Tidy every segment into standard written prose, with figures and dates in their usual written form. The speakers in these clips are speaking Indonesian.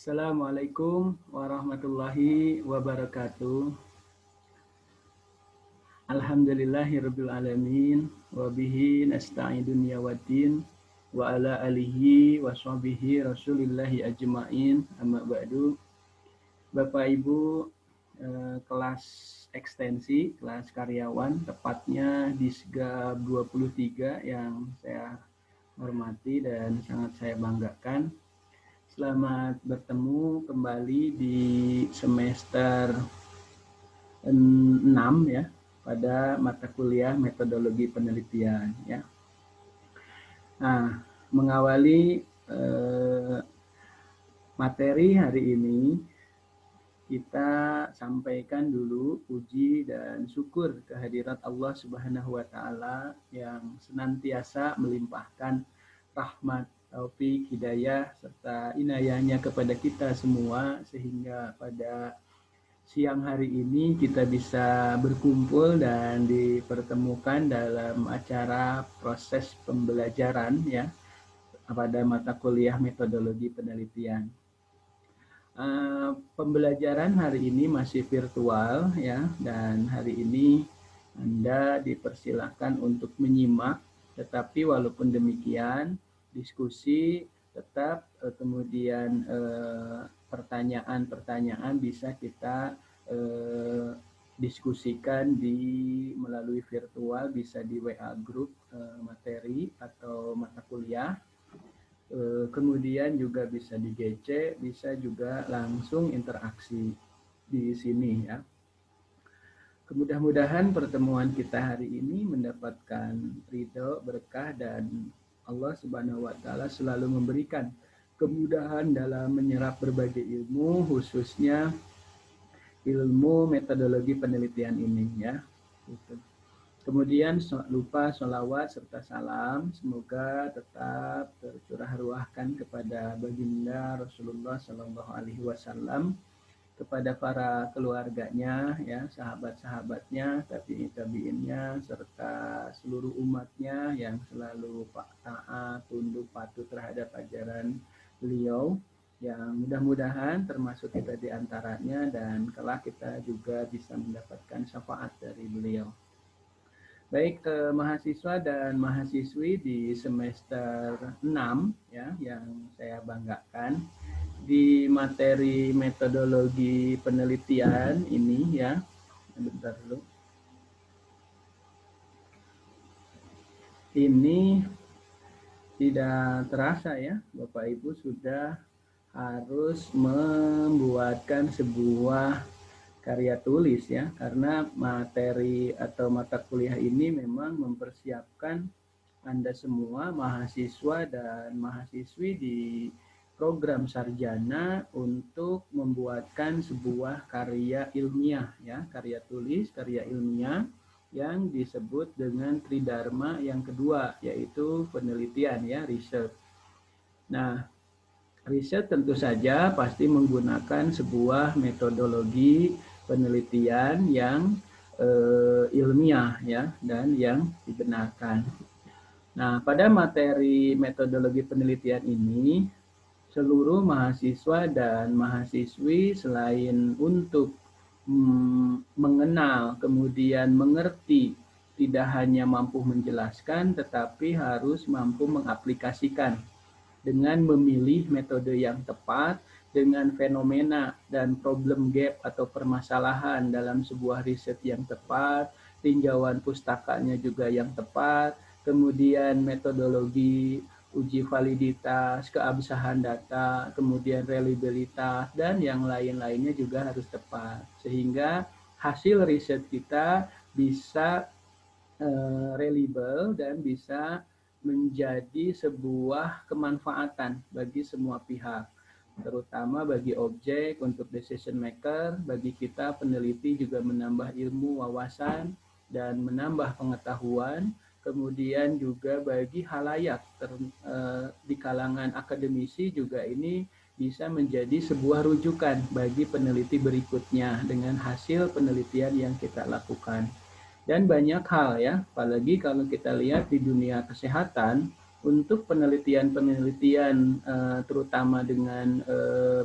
Assalamualaikum warahmatullahi wabarakatuh. Alhamdulillahirabbil alamin wa bihi nasta'in dunya waddin wa ala alihi wa sahbihi rasulillahi ajmain amma ba'du. Bapak Ibu kelas ekstensi, kelas karyawan, tepatnya di SGAB 23 yang saya hormati dan sangat saya banggakan. Selamat bertemu kembali di semester 6 ya, pada mata kuliah metodologi penelitian ya. Nah, mengawali materi hari ini, kita sampaikan dulu puji dan syukur kehadirat Allah Subhanahu wa taala yang senantiasa melimpahkan rahmat, taufik, hidayah serta inayahnya kepada kita semua sehingga pada siang hari ini kita bisa berkumpul dan dipertemukan dalam acara proses pembelajaran ya pada mata kuliah metodologi penelitian. Pembelajaran hari ini masih virtual ya, dan hari ini Anda dipersilahkan untuk menyimak, tetapi walaupun demikian diskusi tetap, kemudian pertanyaan-pertanyaan bisa kita diskusikan melalui virtual, bisa di WA group materi atau mata kuliah. Kemudian juga bisa di GC, bisa juga langsung interaksi di sini ya. Mudah-mudahan pertemuan kita hari ini mendapatkan ridho, berkah, dan Allah Subhanahu wa taala selalu memberikan kemudahan dalam menyerap berbagai ilmu, khususnya ilmu metodologi penelitian ini ya. Kemudian lupa sholawat serta salam semoga tetap tercurah ruahkan kepada baginda Rasulullah Shallallahu Alaihi Wasallam, kepada para keluarganya, ya, sahabat-sahabatnya, tabi'in-tabi'innya, serta seluruh umatnya yang selalu taat, tunduk, patuh terhadap ajaran beliau, yang mudah-mudahan termasuk kita di antaranya dan kelak kita juga bisa mendapatkan syafaat dari beliau. Baik, mahasiswa dan mahasiswi di semester 6 ya, yang saya banggakan di materi metodologi penelitian ini ya. Bentar dulu. Ini tidak terasa ya, Bapak Ibu sudah harus membuatkan sebuah karya tulis ya, karena materi atau mata kuliah ini memang mempersiapkan Anda semua mahasiswa dan mahasiswi di program sarjana untuk membuatkan sebuah karya ilmiah ya, karya tulis, karya ilmiah yang disebut dengan tridharma yang kedua, yaitu penelitian ya, research. Nah, riset tentu saja pasti menggunakan sebuah metodologi penelitian yang ilmiah ya, dan yang dibenarkan. Nah, pada materi metodologi penelitian ini, seluruh mahasiswa dan mahasiswi selain untuk mengenal, kemudian mengerti, tidak hanya mampu menjelaskan, tetapi harus mampu mengaplikasikan dengan memilih metode yang tepat, dengan fenomena dan problem gap atau permasalahan dalam sebuah riset yang tepat, tinjauan pustakanya juga yang tepat, kemudian metodologi uji validitas, keabsahan data, kemudian reliabilitas, dan yang lain-lainnya juga harus tepat. Sehingga hasil riset kita bisa reliable dan bisa menjadi sebuah kemanfaatan bagi semua pihak, terutama bagi objek untuk decision maker, bagi kita peneliti juga menambah ilmu, wawasan, dan menambah pengetahuan, kemudian juga bagi halayak di kalangan akademisi juga ini bisa menjadi sebuah rujukan bagi peneliti berikutnya dengan hasil penelitian yang kita lakukan. Dan banyak hal ya, apalagi kalau kita lihat di dunia kesehatan, untuk penelitian-penelitian terutama dengan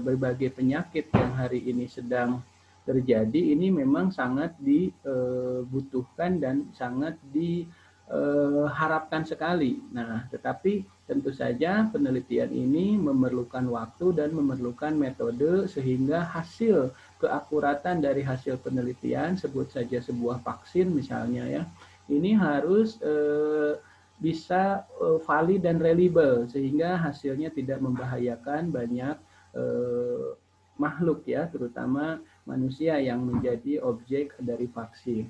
berbagai penyakit yang hari ini sedang terjadi, ini memang sangat dibutuhkan dan sangat diharapkan sekali. Nah, tetapi tentu saja penelitian ini memerlukan waktu dan memerlukan metode sehingga hasil keakuratan dari hasil penelitian, sebut saja sebuah vaksin misalnya ya, ini harus bisa valid dan reliable sehingga hasilnya tidak membahayakan banyak makhluk ya, terutama manusia yang menjadi objek dari vaksin.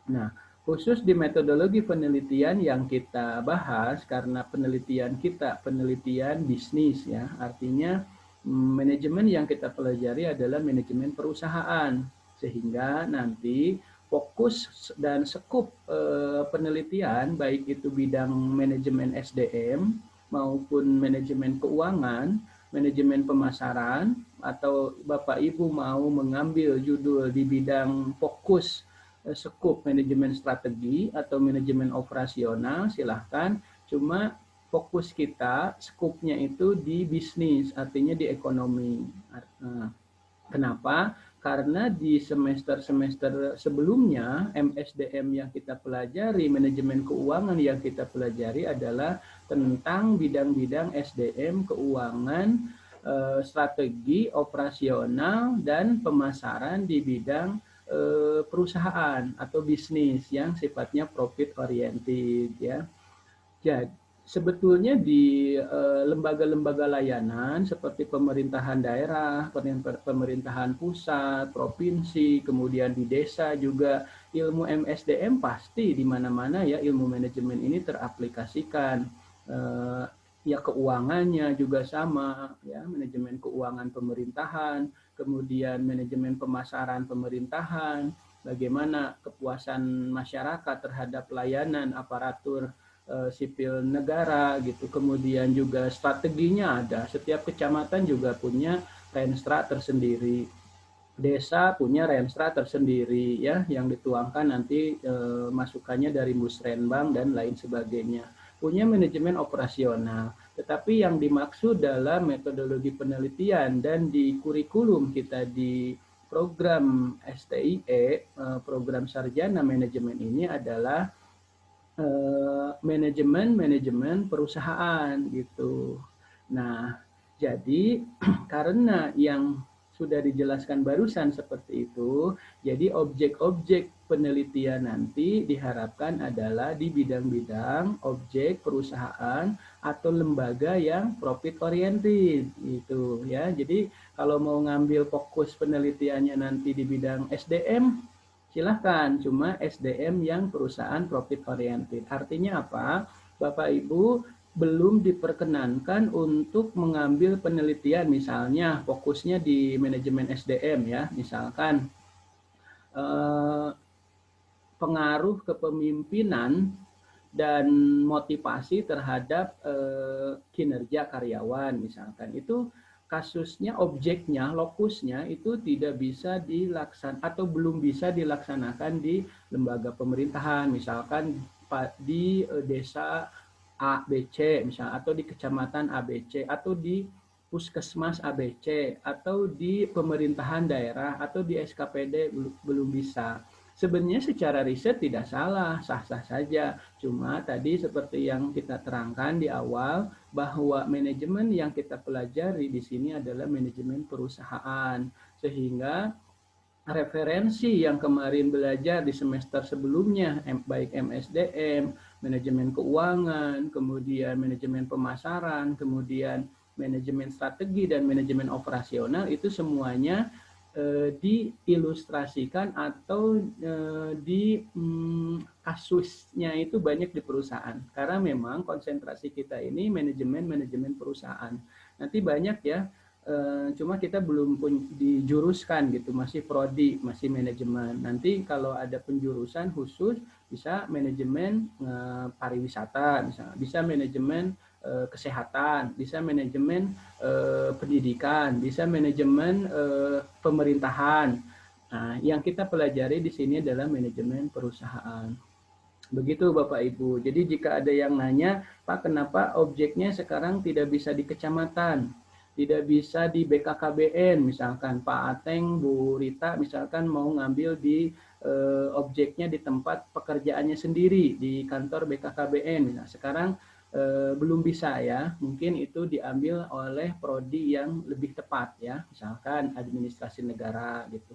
Nah, khusus di metodologi penelitian yang kita bahas karena penelitian kita penelitian bisnis ya, artinya manajemen yang kita pelajari adalah manajemen perusahaan, sehingga nanti fokus dan skup penelitian baik itu bidang manajemen SDM maupun manajemen keuangan, manajemen pemasaran, atau Bapak Ibu mau mengambil judul di bidang fokus skup manajemen strategi atau manajemen operasional, silahkan. Cuma fokus kita, skupnya itu di bisnis, artinya di ekonomi. Kenapa? Karena di semester-semester sebelumnya, MSDM yang kita pelajari, manajemen keuangan yang kita pelajari adalah tentang bidang-bidang SDM, keuangan, strategi, operasional, dan pemasaran di bidang perusahaan atau bisnis yang sifatnya profit oriented ya. Jadi sebetulnya di lembaga-lembaga layanan seperti pemerintahan daerah, pemerintahan pusat, provinsi, kemudian di desa juga ilmu MSDM pasti di mana-mana ya ilmu manajemen ini teraplikasikan. Ya keuangannya juga sama ya, manajemen keuangan pemerintahan, kemudian manajemen pemasaran pemerintahan, bagaimana kepuasan masyarakat terhadap layanan aparatur sipil negara gitu. Kemudian juga strateginya ada, setiap kecamatan juga punya renstra tersendiri, desa punya renstra tersendiri ya, yang dituangkan nanti masukannya dari Musrenbang dan lain sebagainya, punya manajemen operasional. Tetapi yang dimaksud dalam metodologi penelitian dan di kurikulum kita di program STIE, program sarjana manajemen ini adalah manajemen perusahaan gitu. Nah, jadi karena yang sudah dijelaskan barusan seperti itu, jadi objek-objek penelitian nanti diharapkan adalah di bidang-bidang objek perusahaan atau lembaga yang profit oriented gitu ya. Jadi kalau mau ngambil fokus penelitiannya nanti di bidang SDM, silahkan, cuma SDM yang perusahaan profit oriented. Artinya apa? Bapak Ibu belum diperkenankan untuk mengambil penelitian, misalnya fokusnya di manajemen SDM ya, misalkan pengaruh kepemimpinan dan motivasi terhadap kinerja karyawan misalkan, itu kasusnya, objeknya, lokusnya itu tidak bisa dilaksanakan atau belum bisa dilaksanakan di lembaga pemerintahan, misalkan di desa ABC misalnya, atau di kecamatan ABC, atau di puskesmas ABC, atau di pemerintahan daerah, atau di SKPD belum bisa. Sebenarnya secara riset tidak salah, sah-sah saja. Cuma tadi seperti yang kita terangkan di awal, bahwa manajemen yang kita pelajari di sini adalah manajemen perusahaan. Sehingga referensi yang kemarin belajar di semester sebelumnya, baik MSDM, manajemen keuangan, kemudian manajemen pemasaran, kemudian manajemen strategi, dan manajemen operasional, itu semuanya diilustrasikan atau di kasusnya itu banyak di perusahaan, karena memang konsentrasi kita ini manajemen perusahaan. Nanti banyak ya, cuma kita belum dijuruskan gitu, masih prodi, masih manajemen. Nanti kalau ada penjurusan khusus bisa manajemen pariwisata misalnya, bisa manajemen kesehatan, bisa manajemen pendidikan, bisa manajemen pemerintahan. Nah, yang kita pelajari di sini adalah manajemen perusahaan. Begitu Bapak Ibu. Jadi jika ada yang nanya, Pak kenapa objeknya sekarang tidak bisa di kecamatan, tidak bisa di BKKBN, misalkan Pak Ateng, Bu Rita misalkan mau ngambil di objeknya di tempat pekerjaannya sendiri di kantor BKKBN. Nah, sekarang belum bisa ya, mungkin itu diambil oleh prodi yang lebih tepat ya, misalkan administrasi negara gitu.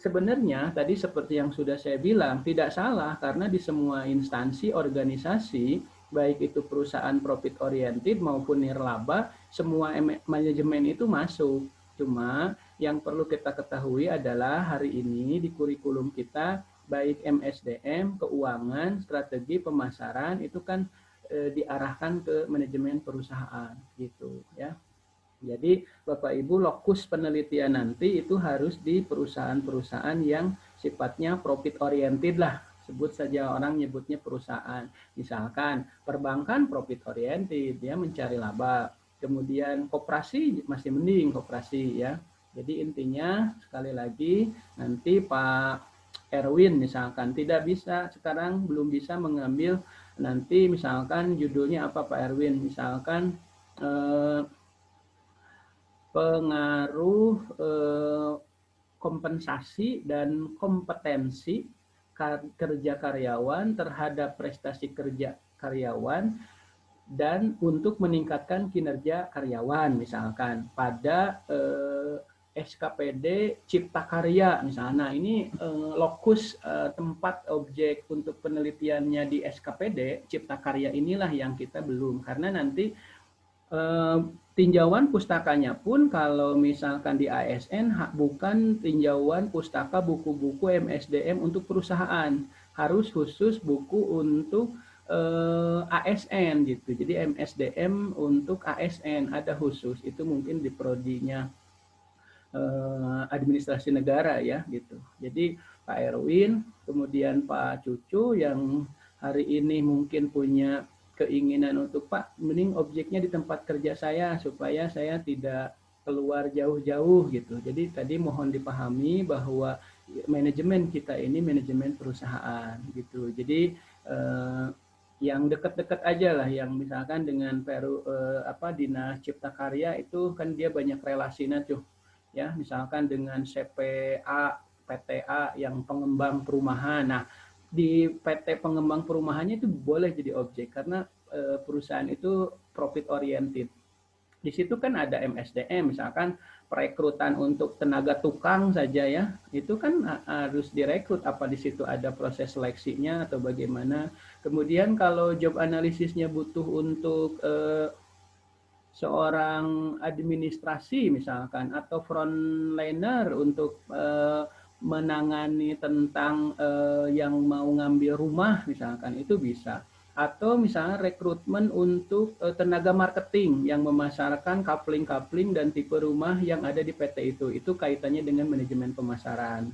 Sebenarnya tadi seperti yang sudah saya bilang tidak salah karena di semua instansi organisasi baik itu perusahaan profit oriented maupun nirlaba semua manajemen itu masuk. Cuma yang perlu kita ketahui adalah hari ini di kurikulum kita baik MSDM, keuangan, strategi pemasaran itu kan diarahkan ke manajemen perusahaan gitu ya. Jadi Bapak Ibu lokus penelitian nanti itu harus di perusahaan-perusahaan yang sifatnya profit oriented lah. Sebut saja orang nyebutnya perusahaan. Misalkan perbankan profit oriented, dia mencari laba. Kemudian koperasi masih mending koperasi ya. Jadi intinya sekali lagi nanti Pak Erwin misalkan tidak bisa sekarang belum bisa mengambil nanti misalkan judulnya apa Pak Erwin misalkan pengaruh kompensasi dan kompetensi kerja karyawan terhadap prestasi kerja karyawan dan untuk meningkatkan kinerja karyawan misalkan pada SKPD Cipta Karya misalnya. Nah, ini lokus tempat objek untuk penelitiannya di SKPD Cipta Karya inilah yang kita belum karena nanti tinjauan pustakanya pun kalau misalkan di ASN bukan tinjauan pustaka buku-buku MSDM untuk perusahaan, harus khusus buku untuk ASN gitu. Jadi MSDM untuk ASN ada khusus, itu mungkin di prodinya administrasi negara ya gitu. Jadi Pak Erwin, kemudian Pak Cucu yang hari ini mungkin punya keinginan untuk Pak, mending objeknya di tempat kerja saya supaya saya tidak keluar jauh-jauh gitu. Jadi tadi mohon dipahami bahwa manajemen kita ini manajemen perusahaan gitu. Jadi yang dekat-dekat aja lah, yang misalkan dengan Dinas Cipta Karya itu kan dia banyak relasinya tuh, ya misalkan dengan CPA, PTA yang pengembang perumahan. Nah di PT pengembang perumahannya itu boleh jadi objek karena perusahaan itu profit oriented. Di situ kan ada MSDM, misalkan perekrutan untuk tenaga tukang saja ya, itu kan harus direkrut, apa di situ ada proses seleksinya atau bagaimana. Kemudian kalau job analisisnya butuh untuk seorang administrasi misalkan atau frontliner untuk menangani tentang yang mau ngambil rumah misalkan itu bisa, atau misalnya rekrutmen untuk tenaga marketing yang memasarkan coupling dan tipe rumah yang ada di PT itu kaitannya dengan manajemen pemasaran.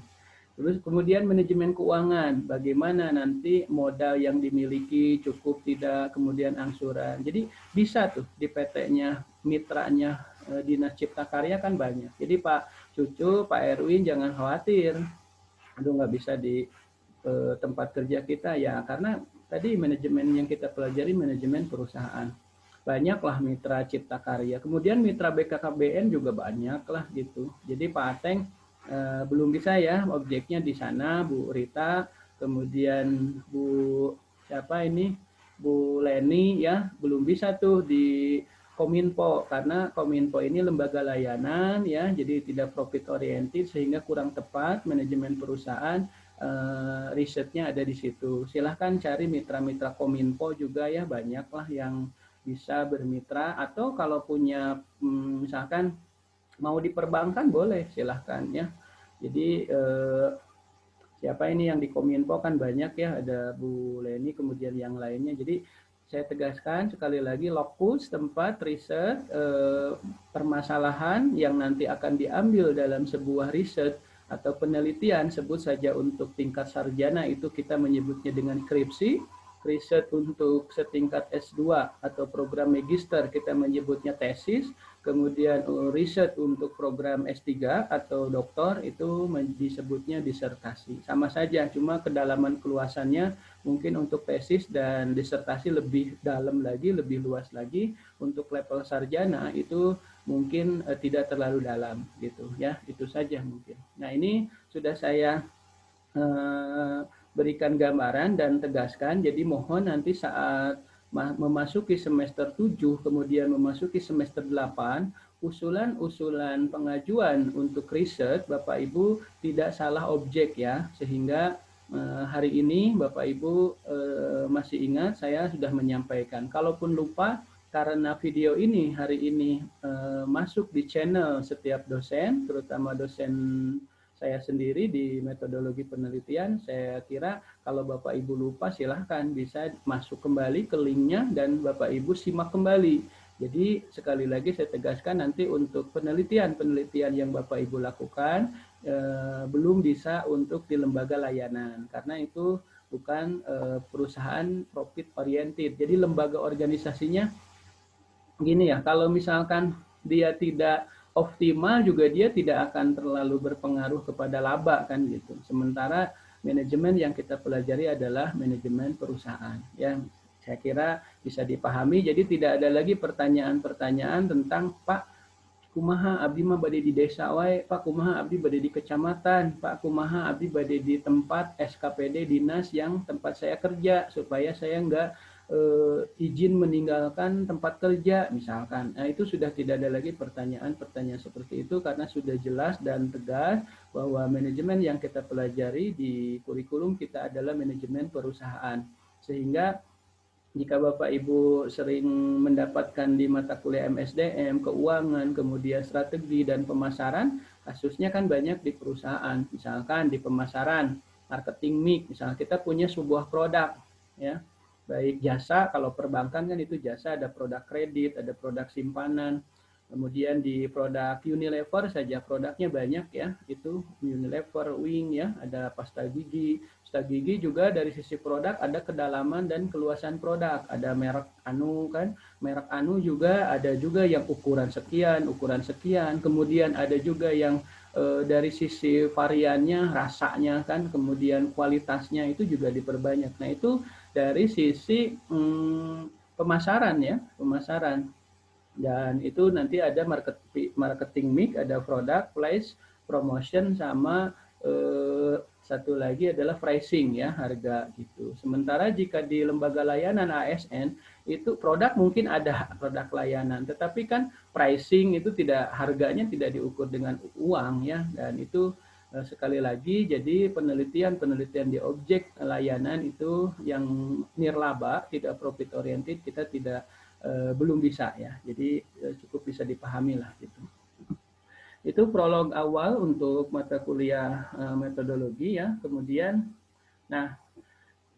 Terus kemudian manajemen keuangan, bagaimana nanti modal yang dimiliki cukup tidak, kemudian angsuran. Jadi bisa tuh di PT-nya, mitranya Dinas Cipta Karya kan banyak. Jadi Pak Cucu, Pak Erwin jangan khawatir, aduh nggak bisa di tempat kerja kita ya, karena tadi manajemen yang kita pelajari manajemen perusahaan. Banyaklah mitra Cipta Karya. Kemudian mitra BKKBN juga banyak lah gitu. Jadi Pak Ateng belum bisa ya objeknya di sana, Bu Rita, kemudian Bu siapa ini, Bu Leni ya, belum bisa tuh di Kominfo karena Kominfo ini lembaga layanan ya, jadi tidak profit oriented sehingga kurang tepat manajemen perusahaan. Risetnya ada di situ. Silahkan cari mitra-mitra Kominfo juga ya, banyaklah yang bisa bermitra, atau kalau punya misalkan mau diperbankan boleh silahkan ya. Jadi siapa ini yang di Kominfo kan banyak ya, ada Bu Leni kemudian yang lainnya. Jadi saya tegaskan sekali lagi, lokus tempat riset permasalahan yang nanti akan diambil dalam sebuah riset atau penelitian, sebut saja untuk tingkat sarjana itu kita menyebutnya dengan skripsi. riset untuk setingkat S2 atau program magister kita menyebutnya tesis, kemudian riset untuk program S3 atau doktor itu disebutnya disertasi. Sama saja, cuma kedalaman keluasannya mungkin untuk tesis dan disertasi lebih dalam lagi, lebih luas lagi. Untuk level sarjana itu mungkin tidak terlalu dalam gitu ya. Itu saja mungkin. Nah, ini sudah saya berikan gambaran dan tegaskan. Jadi mohon nanti saat memasuki semester 7, kemudian memasuki semester 8, usulan-usulan pengajuan untuk riset Bapak Ibu tidak salah objek ya, sehingga hari ini Bapak Ibu masih ingat saya sudah menyampaikan. Kalaupun lupa, karena video ini hari ini masuk di channel setiap dosen, terutama dosen saya sendiri di metodologi penelitian, saya kira kalau Bapak Ibu lupa silahkan bisa masuk kembali ke linknya dan Bapak Ibu simak kembali. Jadi sekali lagi saya tegaskan nanti untuk penelitian-penelitian yang Bapak Ibu lakukan belum bisa untuk di lembaga layanan karena itu bukan perusahaan profit oriented. Jadi lembaga organisasinya gini ya, kalau misalkan dia tidak optimal juga dia tidak akan terlalu berpengaruh kepada laba kan gitu. Sementara manajemen yang kita pelajari adalah manajemen perusahaan ya. Saya kira bisa dipahami, jadi tidak ada lagi pertanyaan-pertanyaan tentang Pak kumaha abdi mah bade di desa wae, Pak kumaha abdi bade di kecamatan, Pak kumaha abdi bade di tempat SKPD dinas yang tempat saya kerja supaya saya enggak izin meninggalkan tempat kerja misalkan. Nah, itu sudah tidak ada lagi pertanyaan-pertanyaan seperti itu karena sudah jelas dan tegas bahwa manajemen yang kita pelajari di kurikulum kita adalah manajemen perusahaan. Sehingga jika Bapak Ibu sering mendapatkan di mata kuliah MSDM, keuangan, kemudian strategi dan pemasaran, kasusnya kan banyak di perusahaan. Misalkan di pemasaran, marketing mix, misalnya kita punya sebuah produk, ya, baik jasa, kalau perbankan kan itu jasa, ada produk kredit, ada produk simpanan, kemudian di produk Unilever saja produknya banyak ya, itu Unilever, Wing ya, ada pasta gigi. Pasta gigi juga dari sisi produk ada kedalaman dan keluasan produk, ada merek anu kan, merek anu juga ada juga yang ukuran sekian, kemudian ada juga yang dari sisi variannya, rasanya kan, kemudian kualitasnya itu juga diperbanyak. Nah itu dari sisi pemasaran ya, pemasaran. Dan itu nanti ada marketing mix, ada product, place, promotion, sama satu lagi adalah pricing ya, harga gitu. Sementara jika di lembaga layanan ASN itu produk mungkin ada produk layanan, tetapi kan pricing itu tidak, harganya tidak diukur dengan uang ya, dan itu sekali lagi jadi penelitian di objek layanan itu yang nirlaba, tidak profit oriented, kita tidak belum bisa ya. Jadi cukup bisa dipahami lah gitu. Itu prolog awal untuk mata kuliah metodologi ya. Kemudian, nah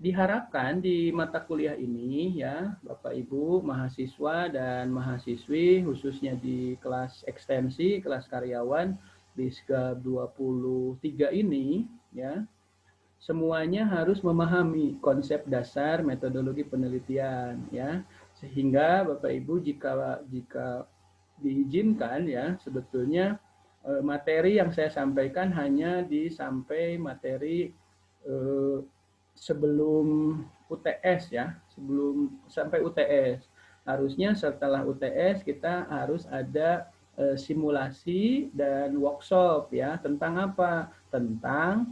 diharapkan di mata kuliah ini ya Bapak Ibu mahasiswa dan mahasiswi khususnya di kelas ekstensi, kelas karyawan di SGAB 23 ini ya, semuanya harus memahami konsep dasar metodologi penelitian ya, sehingga Bapak Ibu jika diizinkan ya, sebetulnya materi yang saya sampaikan hanya sampai materi sebelum UTS ya, sebelum sampai UTS. Harusnya setelah UTS kita harus ada simulasi dan workshop ya, tentang apa? Tentang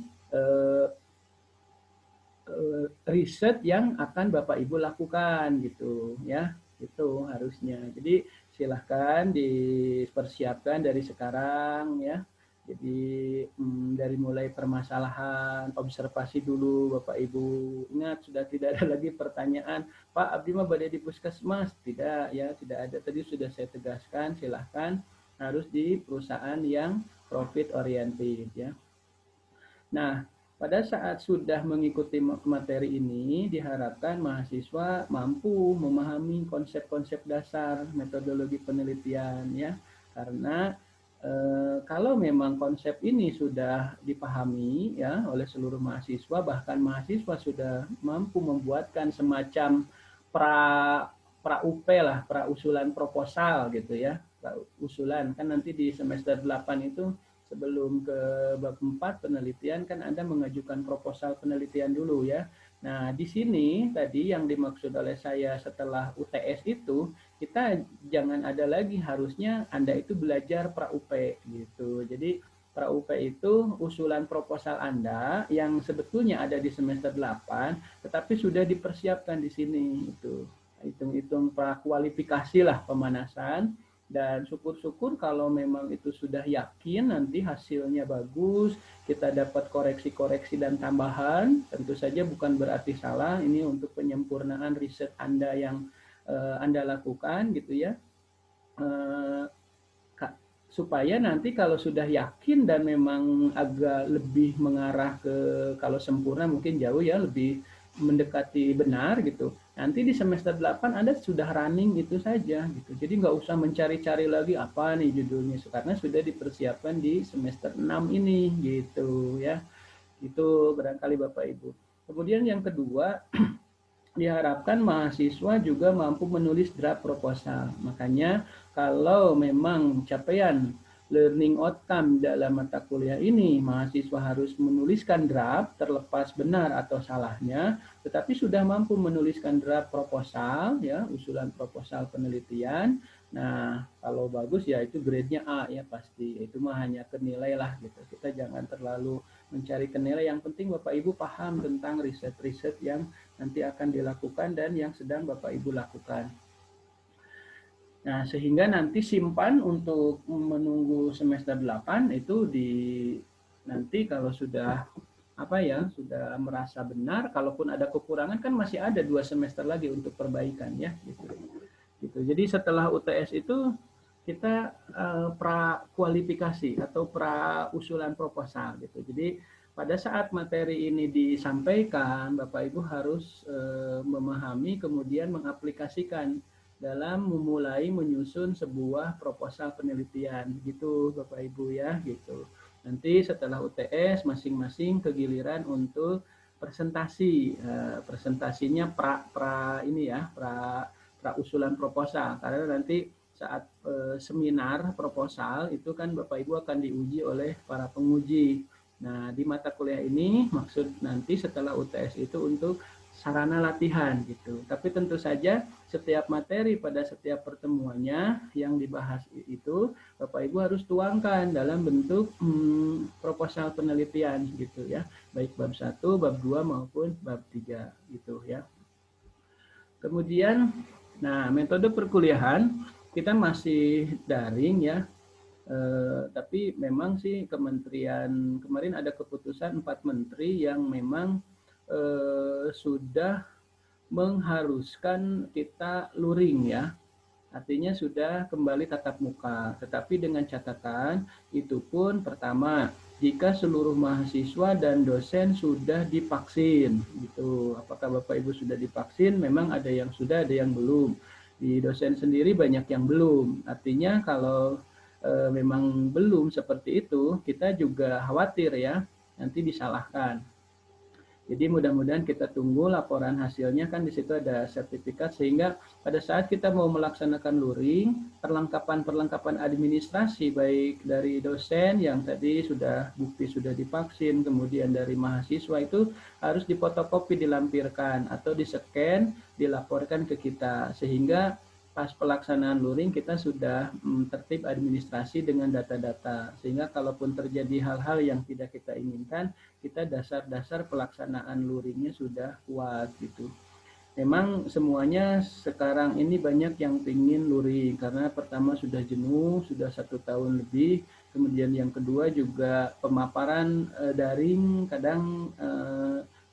riset yang akan Bapak Ibu lakukan gitu ya, itu harusnya. Jadi silahkan dipersiapkan dari sekarang ya. Jadi dari mulai permasalahan observasi dulu Bapak Ibu. Ingat sudah tidak ada lagi pertanyaan, Pak abdi mah bade di puskesmas, tidak ya, tidak ada. Tadi sudah saya tegaskan, silahkan harus di perusahaan yang profit oriented ya. Nah, pada saat sudah mengikuti materi ini, diharapkan mahasiswa mampu memahami konsep-konsep dasar metodologi penelitian ya. Karena Kalau memang konsep ini sudah dipahami ya oleh seluruh mahasiswa, bahkan mahasiswa sudah mampu membuatkan semacam pra pra UP lah, pra usulan proposal gitu ya. Pra usulan kan nanti di semester 8 itu sebelum ke bab 4 penelitian kan Anda mengajukan proposal penelitian dulu ya. Nah, di sini tadi yang dimaksud oleh saya setelah UTS itu kita jangan ada lagi harusnya Anda itu belajar pra-UP gitu. Jadi pra-UP itu usulan proposal Anda yang sebetulnya ada di semester 8 tetapi sudah dipersiapkan di sini itu. Hitung-hitung prakualifikasi lah pemanasan dan syukur-syukur kalau memang itu sudah yakin nanti hasilnya bagus, kita dapat koreksi-koreksi dan tambahan, tentu saja bukan berarti salah, ini untuk penyempurnaan riset Anda yang Anda lakukan gitu ya. Supaya nanti kalau sudah yakin dan memang agak lebih mengarah ke kalau sempurna mungkin jauh ya, lebih mendekati benar gitu. Nanti di semester 8 Anda sudah running itu saja gitu. Jadi nggak usah mencari-cari lagi apa nih judulnya karena sudah dipersiapkan di semester 6 ini gitu ya. Itu barangkali Bapak Ibu. Kemudian yang kedua, diharapkan mahasiswa juga mampu menulis draft proposal. Makanya kalau memang capaian learning outcome dalam mata kuliah ini mahasiswa harus menuliskan draft terlepas benar atau salahnya, tetapi sudah mampu menuliskan draft proposal ya, usulan proposal penelitian. Nah, kalau bagus ya itu grade-nya A ya pasti. Itu mah hanya kenilai lah gitu. Kita jangan terlalu mencari kenilai, yang penting Bapak Ibu paham tentang riset-riset yang nanti akan dilakukan dan yang sedang Bapak Ibu lakukan. Nah, sehingga nanti simpan untuk menunggu semester 8 itu di nanti kalau sudah apa ya, sudah merasa benar, kalaupun ada kekurangan kan masih ada 2 semester lagi untuk perbaikan ya gitu. Gitu. Jadi setelah UTS itu kita pra kualifikasi atau pra usulan proposal gitu. Jadi pada saat materi ini disampaikan, Bapak Ibu harus memahami kemudian mengaplikasikan dalam memulai menyusun sebuah proposal penelitian gitu Bapak Ibu ya gitu. Nanti setelah UTS masing-masing kegiliran untuk presentasi. Presentasinya pra ini ya, pra usulan proposal karena nanti saat seminar proposal itu kan Bapak Ibu akan diuji oleh para penguji. Nah, di mata kuliah ini maksud nanti setelah UTS itu untuk sarana latihan gitu. Tapi tentu saja setiap materi pada setiap pertemuannya yang dibahas itu Bapak Ibu harus tuangkan dalam bentuk proposal penelitian gitu ya. Baik bab 1, bab 2 maupun bab 3 gitu ya. Kemudian nah, metode perkuliahan kita masih daring ya. Tapi memang sih kementerian kemarin ada keputusan 4 menteri yang memang sudah mengharuskan kita luring ya. Artinya sudah kembali tatap muka. Tetapi dengan catatan itu pun pertama jika seluruh mahasiswa dan dosen sudah divaksin gitu. Apakah Bapak Ibu sudah divaksin? Memang ada yang sudah, ada yang belum. Di dosen sendiri banyak yang belum. Artinya kalau memang belum seperti itu, kita juga khawatir ya, nanti disalahkan. Jadi mudah-mudahan kita tunggu laporan hasilnya, kan di situ ada sertifikat sehingga pada saat kita mau melaksanakan luring, perlengkapan-perlengkapan administrasi baik dari dosen yang tadi sudah bukti sudah divaksin, kemudian dari mahasiswa itu harus difotokopi, dilampirkan atau di-scan, dilaporkan ke kita sehingga pas pelaksanaan luring kita sudah tertib administrasi dengan data-data sehingga kalaupun terjadi hal-hal yang tidak kita inginkan, kita dasar-dasar pelaksanaan luringnya sudah kuat gitu. Memang semuanya sekarang ini banyak yang ingin luring karena pertama sudah jenuh, sudah 1 tahun lebih, kemudian yang kedua juga pemaparan daring kadang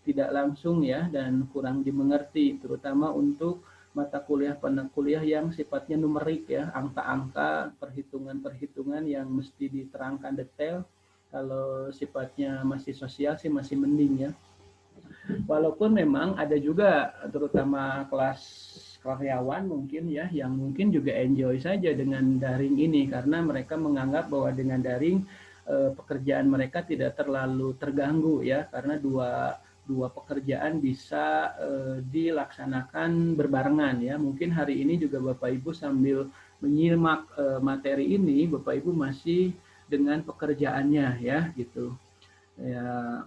tidak langsung ya dan kurang dimengerti, terutama untuk mata kuliah yang sifatnya numerik ya, angka-angka, perhitungan-perhitungan yang mesti diterangkan detail. Kalau sifatnya masih sosial sih masih mending ya. Walaupun memang ada juga terutama kelas karyawan mungkin ya, yang mungkin juga enjoy saja dengan daring ini karena mereka menganggap bahwa dengan daring pekerjaan mereka tidak terlalu terganggu ya, karena dua pekerjaan bisa dilaksanakan berbarengan ya. Mungkin hari ini juga Bapak Ibu sambil menyimak materi ini, Bapak Ibu masih dengan pekerjaannya ya gitu. Ya,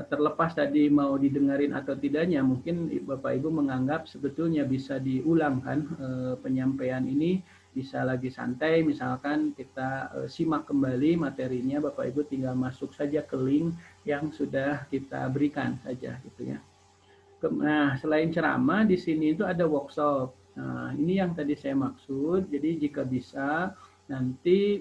terlepas tadi mau didengarin atau tidaknya, mungkin Bapak Ibu menganggap sebetulnya bisa diulang kan penyampaian ini, bisa lagi santai, misalkan kita simak kembali materinya, Bapak Ibu tinggal masuk saja ke link yang sudah kita berikan saja gitu ya. Nah, selain ceramah di sini itu ada workshop. Nah, ini yang tadi saya maksud. Jadi jika bisa nanti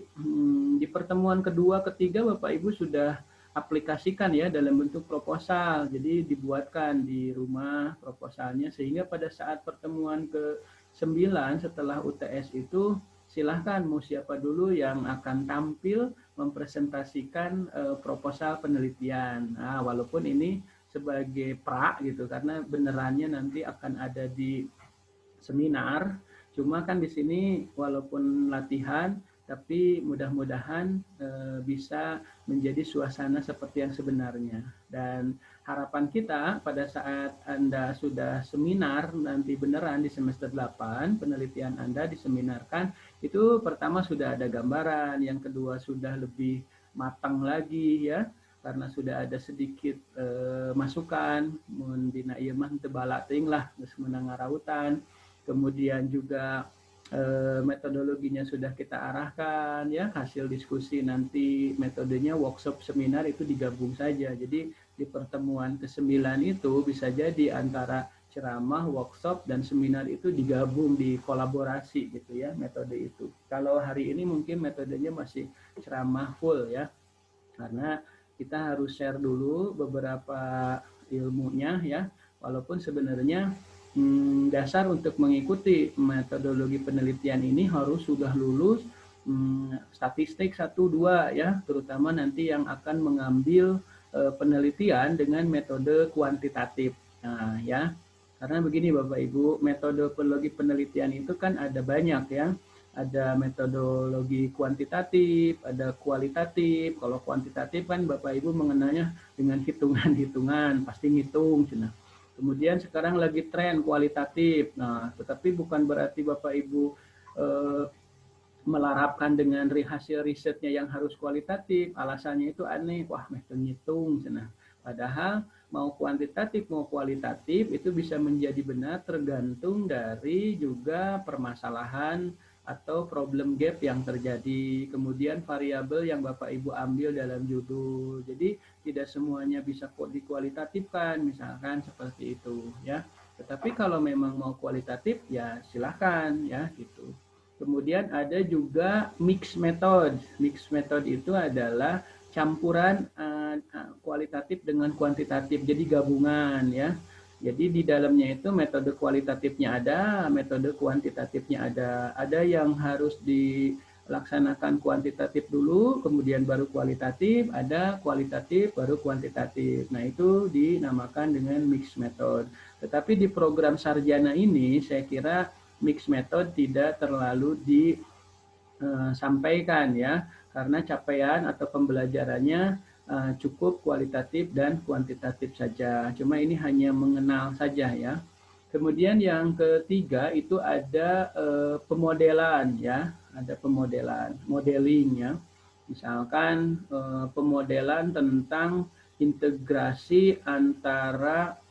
di pertemuan kedua, ketiga Bapak Ibu sudah aplikasikan ya dalam bentuk proposal. Jadi dibuatkan di rumah proposalnya sehingga pada saat pertemuan ke-9 setelah UTS itu silahkan mau siapa dulu yang akan tampil mempresentasikan proposal penelitian. Nah, walaupun ini sebagai pra gitu karena benerannya nanti akan ada di seminar. Cuma kan di sini walaupun latihan tapi mudah-mudahan bisa menjadi suasana seperti yang sebenarnya. Dan harapan kita pada saat Anda sudah seminar nanti beneran di semester 8, penelitian Anda diseminarkan, itu pertama sudah ada gambaran, yang kedua sudah lebih matang lagi ya, karena sudah ada sedikit masukan, mun dina ieu mah teu balating lah geus meunang ngarautan. Kemudian juga metodologinya sudah kita arahkan ya, hasil diskusi nanti metodenya workshop seminar itu digabung saja. Jadi di pertemuan ke-9 itu bisa jadi antara ceramah, workshop dan seminar itu digabung, dikolaborasi gitu ya metode itu. Kalau hari ini mungkin metodenya masih ceramah full ya, karena kita harus share dulu beberapa ilmunya ya, walaupun sebenarnya dasar untuk mengikuti metodologi penelitian ini harus sudah lulus statistik 1-2 ya, terutama nanti yang akan mengambil penelitian dengan metode kuantitatif. Nah ya, karena begini Bapak Ibu, metodologi penelitian itu kan ada banyak ya. Ada metodologi kuantitatif, ada kualitatif. Kalau kuantitatif kan Bapak Ibu mengenalnya dengan hitungan-hitungan, pasti ngitung. Kemudian sekarang lagi tren kualitatif. Nah, tetapi bukan berarti Bapak Ibu melarapkan dengan hasil risetnya yang harus kualitatif. Alasannya itu aneh, wah metode ngitung. Padahal mau kuantitatif mau kualitatif itu bisa menjadi benar tergantung dari juga permasalahan atau problem gap yang terjadi, kemudian variabel yang Bapak Ibu ambil dalam judul. Jadi tidak semuanya bisa dikualitatifkan, misalkan seperti itu ya. Tetapi kalau memang mau kualitatif ya silahkan ya gitu. Kemudian ada juga mix method. Mix method itu adalah campuran kualitatif dengan kuantitatif, jadi gabungan ya. Jadi di dalamnya itu metode kualitatifnya ada, metode kuantitatifnya ada. Ada yang harus dilaksanakan kuantitatif dulu, kemudian baru kualitatif, ada kualitatif baru kuantitatif. Nah itu dinamakan dengan mixed method. Tetapi di program sarjana ini saya kira mixed method tidak terlalu disampaikan ya, karena capaian atau pembelajarannya cukup kualitatif dan kuantitatif saja. Cuma ini hanya mengenal saja ya. Kemudian yang ketiga itu ada pemodelan ya, ada pemodelan, modeling ya. Misalkan pemodelan tentang integrasi antara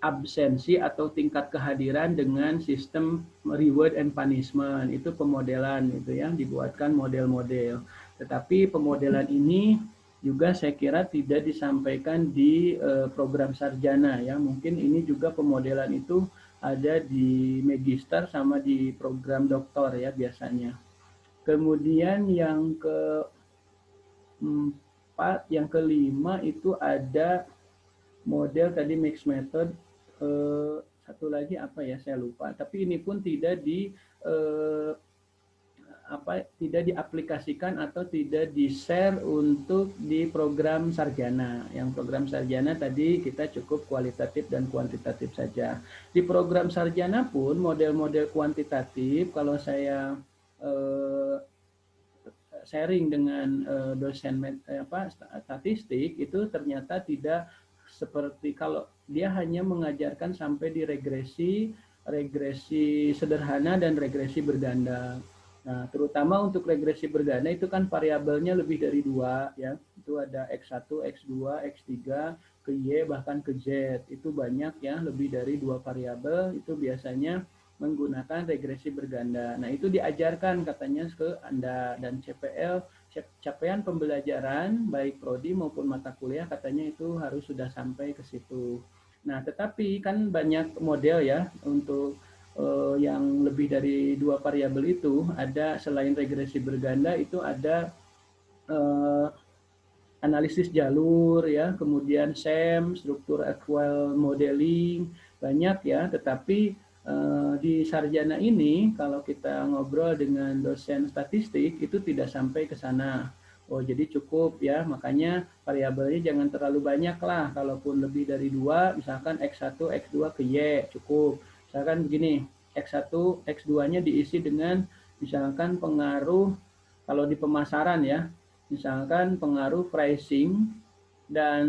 absensi atau tingkat kehadiran dengan sistem reward and punishment, itu pemodelan itu ya, dibuatkan model-model. Tetapi pemodelan ini juga saya kira tidak disampaikan di program sarjana ya, mungkin ini juga pemodelan itu ada di magister sama di program doktor ya biasanya. Kemudian yang keempat, yang kelima itu ada model tadi mixed method. Satu lagi apa ya saya lupa, tapi ini pun tidak tidak diaplikasikan atau tidak di-share untuk di program sarjana. Yang program sarjana tadi kita cukup kualitatif dan kuantitatif saja. Di program sarjana pun model-model kuantitatif kalau saya sharing dengan dosen statistik itu ternyata tidak seperti kalau dia hanya mengajarkan sampai di regresi sederhana dan regresi berganda. Nah, terutama untuk regresi berganda itu kan variabelnya lebih dari 2 ya. Itu ada X1, X2, X3 ke Y bahkan ke Z. Itu banyak ya, lebih dari 2 variabel itu biasanya menggunakan regresi berganda. Nah, itu diajarkan katanya ke Anda dan CPL, capaian pembelajaran baik prodi maupun mata kuliah katanya itu harus sudah sampai ke situ. Nah, tetapi kan banyak model ya untuk yang lebih dari 2 variabel itu, ada selain regresi berganda itu ada analisis jalur ya, kemudian SEM, struktur actual modeling, banyak ya, tetapi di sarjana ini kalau kita ngobrol dengan dosen statistik itu tidak sampai ke sana. Oh, jadi cukup ya, makanya variabelnya jangan terlalu banyak lah. Kalaupun lebih dari 2, misalkan X1, X2 ke Y, cukup. Misalkan begini, X1, X2-nya diisi dengan misalkan pengaruh, kalau di pemasaran ya, misalkan pengaruh pricing dan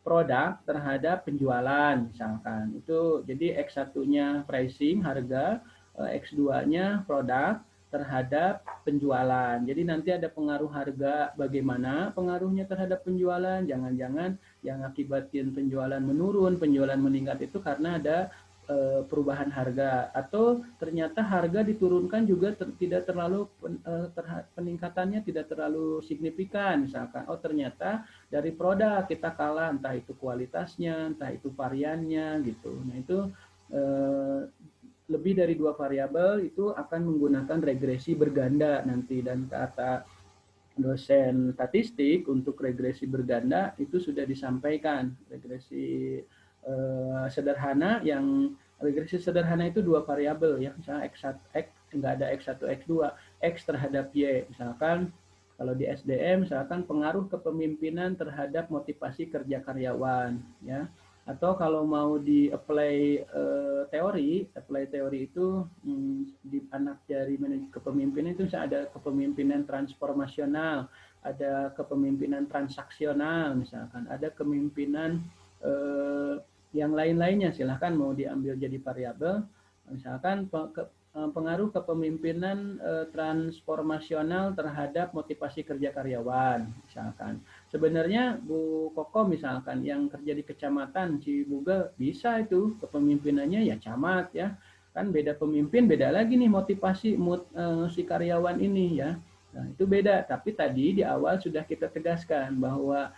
produk terhadap penjualan misalkan. Itu jadi X1-nya pricing harga, X2-nya produk terhadap penjualan. Jadi nanti ada pengaruh harga, bagaimana pengaruhnya terhadap penjualan, jangan-jangan yang akibatin penjualan menurun, penjualan meningkat itu karena ada perubahan harga, atau ternyata harga diturunkan juga tidak terlalu peningkatannya tidak terlalu signifikan, misalkan oh ternyata dari produk kita kalah, entah itu kualitasnya, entah itu variannya gitu. Nah itu lebih dari 2 variabel itu akan menggunakan regresi berganda nanti, dan kata dosen statistik untuk regresi berganda itu sudah disampaikan. Regresi sederhana, yang regresi sederhana itu 2 variabel ya, misalnya X enggak ada X1, X2, X terhadap Y. Misalkan kalau di SDM misalkan pengaruh kepemimpinan terhadap motivasi kerja karyawan ya. Atau kalau mau di apply teori itu di anak dari kepemimpinan itu misalnya ada kepemimpinan transformasional, ada kepemimpinan transaksional, misalkan ada kepemimpinan yang lain-lainnya, silahkan mau diambil jadi variabel. Misalkan pengaruh kepemimpinan transformasional terhadap motivasi kerja karyawan, misalkan. Sebenarnya Bu Koko misalkan yang kerja di kecamatan Cibuga bisa itu kepemimpinannya ya camat ya, kan beda pemimpin, beda lagi nih motivasi si karyawan ini ya. Nah, itu beda, tapi tadi di awal sudah kita tegaskan bahwa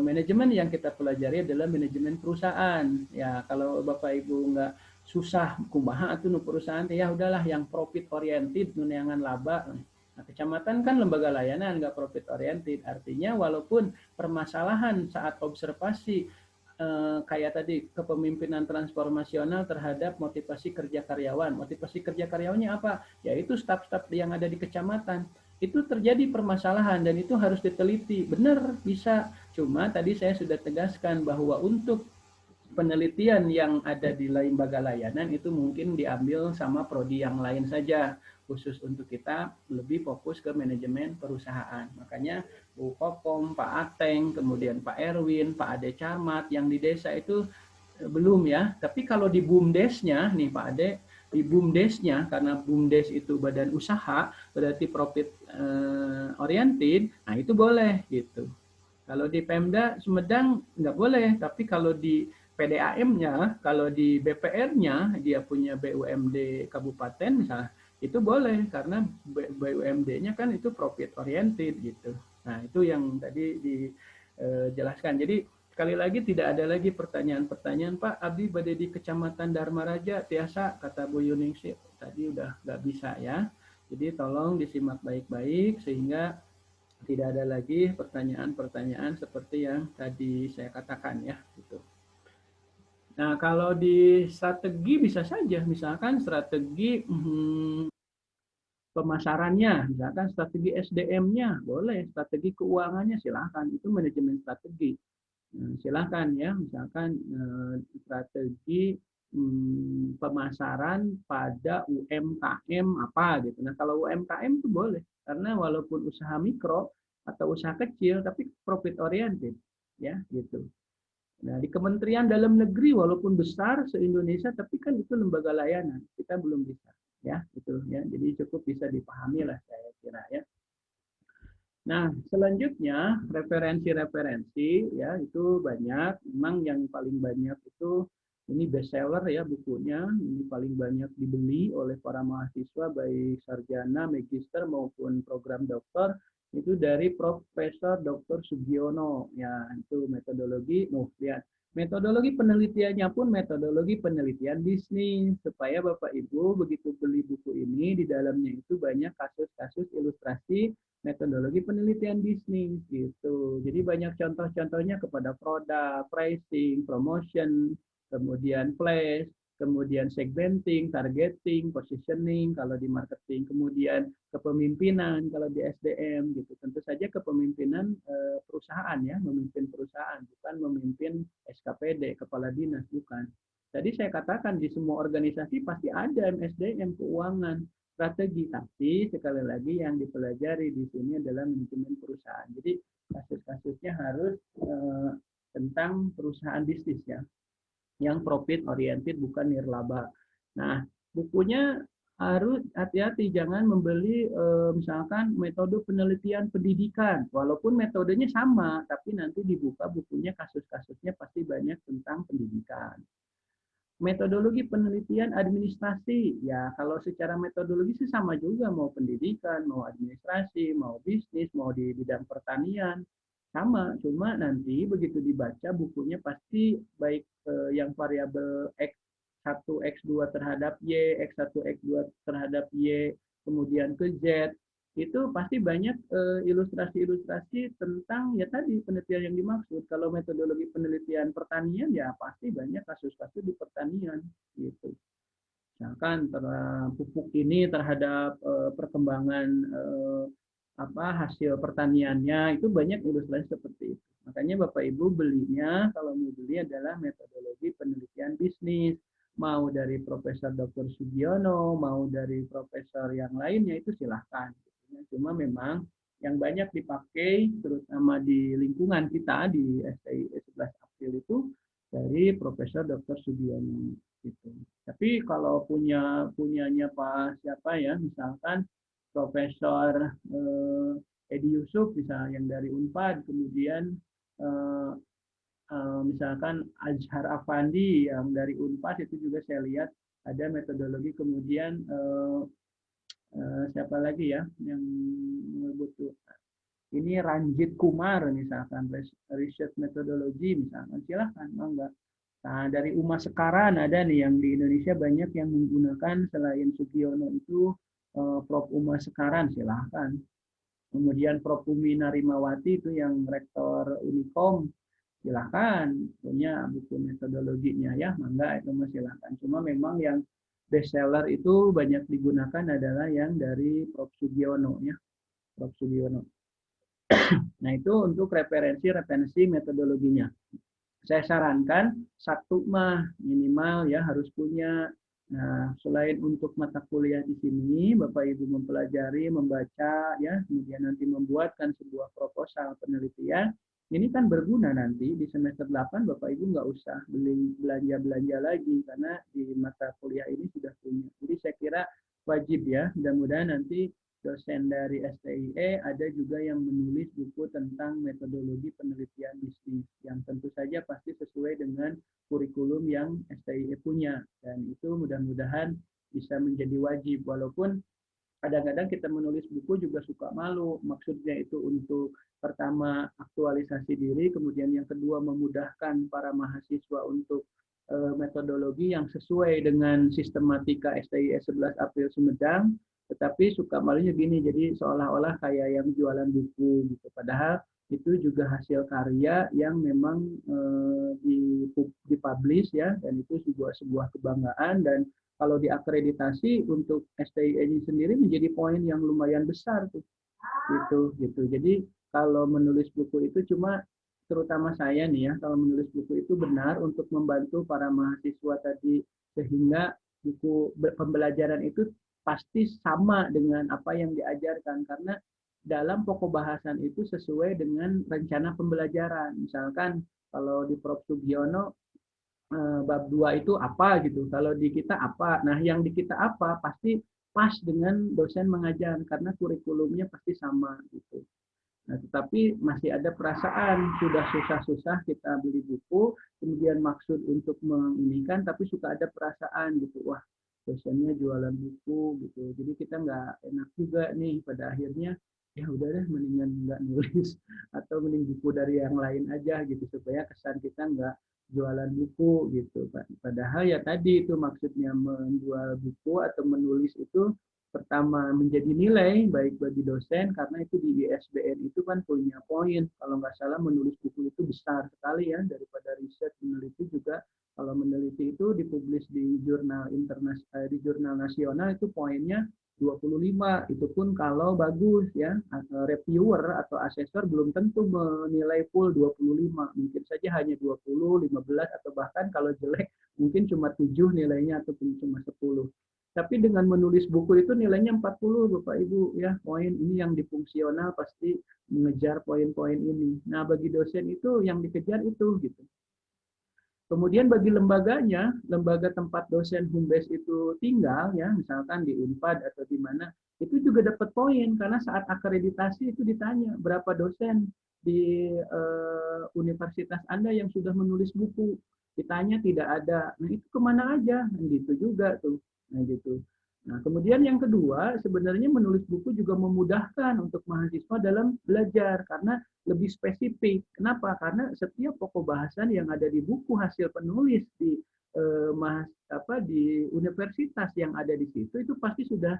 manajemen yang kita pelajari adalah manajemen perusahaan. Ya, kalau Bapak Ibu nggak susah kumaha atau nu perusahaan ya udahlah yang profit oriented, nuneangan laba. Nah, kecamatan kan lembaga layanan nggak profit oriented, artinya walaupun permasalahan saat observasi kayak tadi kepemimpinan transformasional terhadap motivasi kerja karyawan. Motivasi kerja karyawannya apa? Yaitu staf-staf yang ada di kecamatan. Itu terjadi permasalahan dan itu harus diteliti. Benar, bisa. Cuma tadi saya sudah tegaskan bahwa untuk penelitian yang ada di lembaga layanan itu mungkin diambil sama prodi yang lain saja, khusus untuk kita lebih fokus ke manajemen perusahaan. Makanya Bu Kokom, Pak Ateng, kemudian Pak Erwin, Pak Ade Camat yang di desa itu belum ya. Tapi kalau di BUMDes-nya nih Pak Ade, di BUMDes-nya, karena BUMDes itu badan usaha, berarti profit oriented, nah itu boleh gitu. Kalau di Pemda Sumedang nggak boleh, tapi kalau di PDAM-nya, kalau di BPR-nya, dia punya BUMD kabupaten misalnya, itu boleh karena BUMD-nya kan itu profit oriented gitu. Nah, itu yang tadi dijelaskan. Jadi sekali lagi tidak ada lagi pertanyaan-pertanyaan, Pak, Abdi bade di Kecamatan Dharma Raja, tiasa, kata Bu Yuningsih, tadi udah nggak bisa ya. Jadi tolong disimak baik-baik sehingga tidak ada lagi pertanyaan-pertanyaan seperti yang tadi saya katakan ya. Gitu. Nah, kalau di strategi bisa saja, misalkan strategi pemasarannya, misalkan strategi SDM-nya, boleh, strategi keuangannya silahkan, itu manajemen strategi. Silahkan ya, misalkan strategi pemasaran pada UMKM apa gitu. Nah kalau UMKM itu boleh, karena walaupun usaha mikro atau usaha kecil, tapi profit oriented, ya gitu. Nah di Kementerian Dalam Negeri walaupun besar se-Indonesia, tapi kan itu lembaga layanan, kita belum bisa, ya gitu ya. Jadi cukup bisa dipahami lah saya kira ya. Nah, selanjutnya referensi-referensi ya itu banyak. Memang yang paling banyak itu ini bestseller ya bukunya. Ini paling banyak dibeli oleh para mahasiswa baik sarjana, magister maupun program doktor itu dari Profesor Dr. Sugiono. Ya, itu metodologi. Lihat. Metodologi penelitiannya pun metodologi penelitian bisnis supaya Bapak Ibu begitu beli buku ini di dalamnya itu banyak kasus-kasus ilustrasi metodologi penelitian bisnis gitu. Jadi banyak contoh-contohnya kepada produk, pricing, promotion, kemudian flash, kemudian segmenting, targeting, positioning kalau di marketing, kemudian kepemimpinan kalau di SDM gitu. Tentu saja kepemimpinan perusahaan ya, memimpin perusahaan, bukan memimpin SKPD, kepala dinas, bukan. Tadi saya katakan di semua organisasi pasti ada MSDM keuangan, strategi, tapi sekali lagi yang dipelajari di sini adalah manajemen perusahaan. Jadi kasus-kasusnya harus tentang perusahaan bisnis ya, yang profit oriented bukan nirlaba. Nah, bukunya harus hati-hati, jangan membeli misalkan metode penelitian pendidikan, walaupun metodenya sama, tapi nanti dibuka bukunya kasus-kasusnya pasti banyak tentang pendidikan. Metodologi penelitian administrasi, ya kalau secara metodologi sih sama juga, mau pendidikan, mau administrasi, mau bisnis, mau di bidang pertanian, sama. Cuma nanti begitu dibaca bukunya pasti baik yang variabel X1, X2 terhadap Y, X1, X2 terhadap Y, kemudian ke Z, itu pasti banyak ilustrasi-ilustrasi tentang ya tadi penelitian yang dimaksud. Kalau metodologi penelitian pertanian ya pasti banyak kasus-kasus di pertanian gitu. Misalkan pupuk ini terhadap perkembangan hasil pertaniannya itu banyak ilustrasi seperti itu. Makanya Bapak Ibu belinya kalau mau beli adalah metodologi penelitian bisnis, mau dari Profesor Dr. Sugiono, mau dari profesor yang lainnya itu silahkan. Cuma memang yang banyak dipakai terutama di lingkungan kita di STI 11 April itu dari Profesor Dr. Sugiono gitu. Tapi kalau punyanya Pak siapa ya, misalkan Profesor Edi Yusuf misalnya yang dari Unpad, kemudian misalkan Azhar Afandi yang dari Unpad itu juga saya lihat ada metodologi, kemudian siapa lagi ya yang butuh ini Ranjit Kumar misalkan research metodologi misalkan, silahkan enggak. Nah, dari Uma Sekaran ada nih yang di Indonesia banyak yang menggunakan selain Sugiono itu Prof. Uma Sekaran, silahkan. Kemudian Prof. Umi Narimawati itu yang rektor Unikom, silahkan punya buku metodologinya ya, mangga itu mah silahkan. Cuma memang yang bestseller itu banyak digunakan adalah yang dari Prof. Sugiono ya, Prof. Sugiono. Nah itu untuk referensi metodologinya. Saya sarankan satu mah minimal ya harus punya. Nah, selain untuk mata kuliah di sini, Bapak Ibu mempelajari, membaca ya, kemudian nanti membuatkan sebuah proposal penelitian. Ini kan berguna nanti di semester 8 Bapak Ibu nggak usah beli belanja-belanja lagi karena di mata kuliah ini sudah punya. Jadi saya kira wajib ya, mudah-mudahan nanti dosen dari STIE ada juga yang menulis buku tentang metodologi penelitian bisnis yang tentu saja pasti sesuai dengan kurikulum yang STIE punya, dan itu mudah-mudahan bisa menjadi wajib. Walaupun kadang-kadang kita menulis buku juga suka malu, maksudnya itu untuk pertama aktualisasi diri, kemudian yang kedua memudahkan para mahasiswa untuk metodologi yang sesuai dengan sistematika STIE 11 April Sumedang, tetapi suka malunya gini, jadi seolah-olah kayak yang jualan buku gitu, padahal itu juga hasil karya yang memang dipublish ya, dan itu sebuah kebanggaan dan Kalau diakreditasi untuk STI ini sendiri menjadi poin yang lumayan besar tuh. Gitu. Jadi kalau menulis buku itu cuma terutama saya nih ya, kalau menulis buku itu benar untuk membantu para mahasiswa tadi sehingga buku pembelajaran itu pasti sama dengan apa yang diajarkan karena dalam pokok bahasan itu sesuai dengan rencana pembelajaran. Misalkan kalau di Prof. Sugiono bab 2 itu apa gitu. Kalau di kita apa. Nah, yang di kita apa pasti pas dengan dosen mengajar karena kurikulumnya pasti sama gitu. Nah, tetapi masih ada perasaan sudah susah-susah kita beli buku, kemudian maksud untuk menginikan, tapi suka ada perasaan gitu, wah dosennya jualan buku gitu, jadi kita nggak enak juga nih pada akhirnya ya udah deh mendingan nggak nulis atau mending buku dari yang lain aja gitu supaya kesan kita nggak jualan buku gitu. Padahal ya tadi itu maksudnya menjual buku atau menulis itu pertama menjadi nilai baik bagi dosen karena itu di ISBN itu kan punya poin kalau nggak salah menulis buku itu besar sekali ya daripada riset meneliti juga kalau meneliti itu dipublis di jurnal internasional di jurnal nasional itu poinnya 25 itu pun kalau bagus ya reviewer atau asesor belum tentu menilai full 25 mungkin saja hanya 20 15 atau bahkan kalau jelek mungkin cuma 7 nilainya ataupun cuma 10. Tapi dengan menulis buku itu nilainya 40 Bapak Ibu ya. Poin ini yang di fungsional pasti mengejar poin-poin ini. Nah, bagi dosen itu yang dikejar itu gitu. Kemudian bagi lembaganya, lembaga tempat dosen Humbes itu tinggal ya, misalkan di Unpad atau di mana, itu juga dapat poin karena saat akreditasi itu ditanya berapa dosen di universitas Anda yang sudah menulis buku. Ditanya tidak ada. Nah, itu kemana aja? Nah, gitu juga tuh. Nah, gitu. Nah, kemudian yang kedua, sebenarnya menulis buku juga memudahkan untuk mahasiswa dalam belajar karena lebih spesifik. Kenapa? Karena setiap pokok bahasan yang ada di buku hasil penulis di di universitas yang ada di situ itu pasti sudah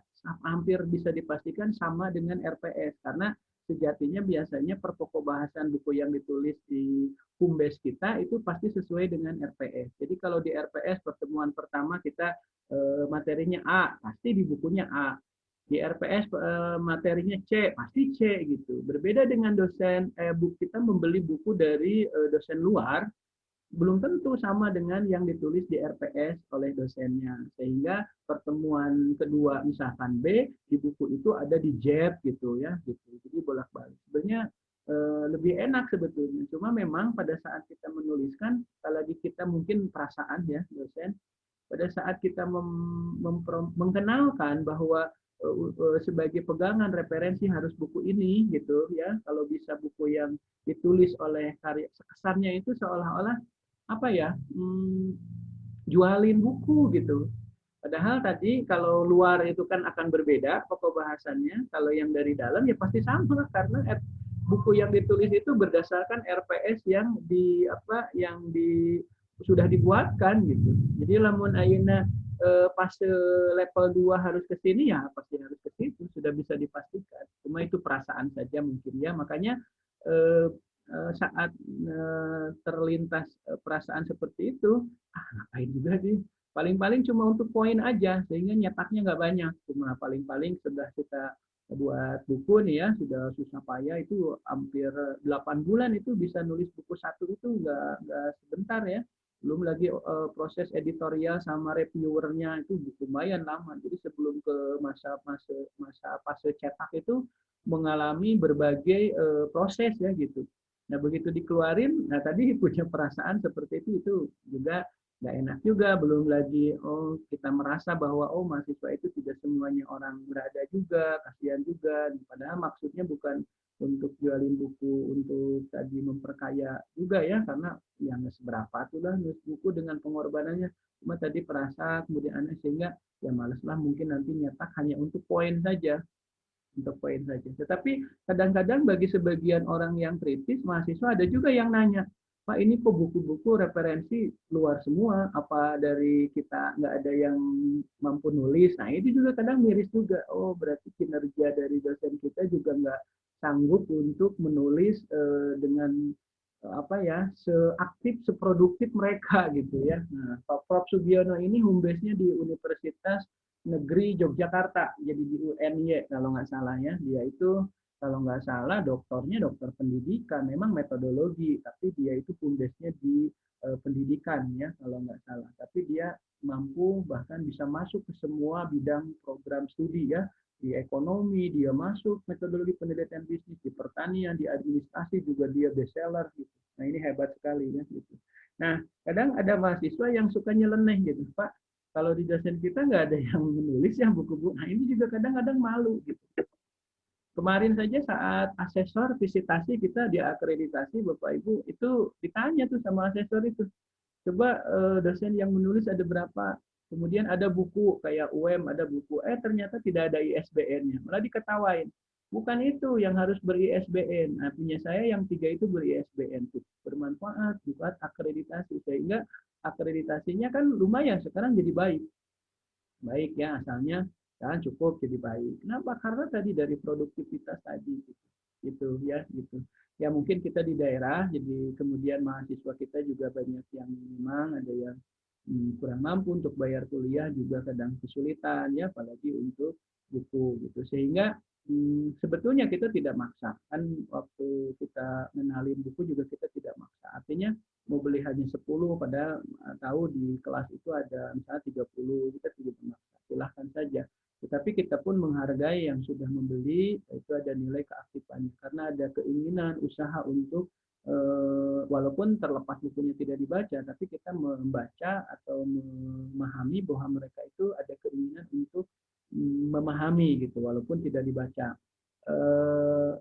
hampir bisa dipastikan sama dengan RPS karena sejatinya biasanya per pokok bahasan buku yang ditulis di Humbes kita itu pasti sesuai dengan RPS. Jadi kalau di RPS pertemuan pertama kita materinya A, pasti di bukunya A. Di RPS materinya C, pasti C gitu. Berbeda dengan dosen kita membeli buku dari dosen luar, belum tentu sama dengan yang ditulis di RPS oleh dosennya. Sehingga pertemuan kedua misalkan B di buku itu ada di JEB gitu ya, gitu. Jadi bolak-balik. Sebenarnya lebih enak sebetulnya. Cuma memang pada saat kita menuliskan, apalagi kita mungkin perasaan ya dosen, pada saat kita mengenalkan bahwa sebagai pegangan referensi harus buku ini gitu ya kalau bisa buku yang ditulis oleh karya kesannya itu seolah-olah apa ya jualin buku gitu padahal tadi kalau luar itu kan akan berbeda pokok bahasannya kalau yang dari dalam ya pasti sama karena buku yang ditulis itu berdasarkan RPS yang sudah dibuatkan gitu. Jadi lamun ayeuna pas level 2 harus ke sini ya pasti harus ke situ sudah bisa dipastikan. Cuma itu perasaan saja mungkin ya. Makanya saat terlintas perasaan seperti itu, ngapain juga sih? Paling-paling cuma untuk poin aja sehingga nyetaknya nggak banyak. Cuma paling-paling sudah kita buat buku nih ya sudah susah payah itu hampir 8 bulan itu bisa nulis buku satu itu nggak sebentar ya belum lagi proses editorial sama reviewernya itu lumayan lama jadi sebelum ke masa fase cetak itu mengalami berbagai proses ya gitu nah begitu dikeluarin nah tadi punya perasaan seperti itu juga nggak enak juga belum lagi kita merasa bahwa mahasiswa itu tidak semuanya orang berada juga kasihan juga padahal maksudnya bukan untuk jualin buku untuk tadi memperkaya juga ya karena yang seberapa tuh lah nulis buku dengan pengorbanannya cuma tadi perasa kemudian aneh sehingga ya maleslah mungkin nanti nyetak hanya untuk poin saja untuk poin saja. Tetapi kadang-kadang bagi sebagian orang yang kritis, mahasiswa ada juga yang nanya, Pak ini kok buku-buku referensi luar semua, apa dari kita nggak ada yang mampu nulis? Nah itu juga kadang miris juga, oh berarti kinerja dari dosen kita juga nggak sanggup untuk menulis dengan apa ya, seaktif, seproduktif mereka gitu ya. Nah, Pak Prof Sugiono ini home base-nya di Universitas Negeri Yogyakarta, jadi di UNY kalau nggak salah ya. Dia itu kalau nggak salah doktornya dokter pendidikan, memang metodologi, tapi dia itu home base-nya di pendidikan ya kalau nggak salah. Tapi dia mampu bahkan bisa masuk ke semua bidang program studi ya, di ekonomi dia masuk, metodologi penelitian bisnis, di pertanian, di administrasi juga dia best seller gitu. Nah ini hebat sekali ya gitu. Nah kadang ada mahasiswa yang suka nyeleneh gitu, Pak. Kalau di dosen kita nggak ada yang menulis ya buku-buku. Nah ini juga kadang-kadang malu gitu. Kemarin saja saat asesor visitasi kita diakreditasi Bapak Ibu itu ditanya tuh sama asesor itu, coba dosen yang menulis ada berapa, kemudian ada buku kayak UM ada buku, ternyata tidak ada ISBN-nya, malah diketawain, bukan itu yang harus ber-ISBN. Nah punya saya yang 3 itu ber-ISBN tuh bermanfaat buat akreditasi, sehingga akreditasinya kan lumayan sekarang jadi baik baik ya, asalnya kan cukup jadi baik. Kenapa? Karena tadi dari produktivitas tadi gitu ya gitu. Ya mungkin kita di daerah, jadi kemudian mahasiswa kita juga banyak yang memang ada yang kurang mampu untuk bayar kuliah, juga kadang kesulitan ya, apalagi untuk buku gitu. Sehingga sebetulnya kita tidak maksa kan, waktu kita mengenalin buku juga kita tidak maksa. Artinya mau beli hanya 10 padahal tahu di kelas itu ada misalnya 30, kita tidak memaksa, silahkan saja. Tetapi kita pun menghargai yang sudah membeli, itu ada nilai keaktifannya karena ada keinginan usaha untuk walaupun terlepas bukunya tidak dibaca, tapi kita membaca atau memahami bahwa mereka itu ada keinginan untuk memahami gitu walaupun tidak dibaca. Eh,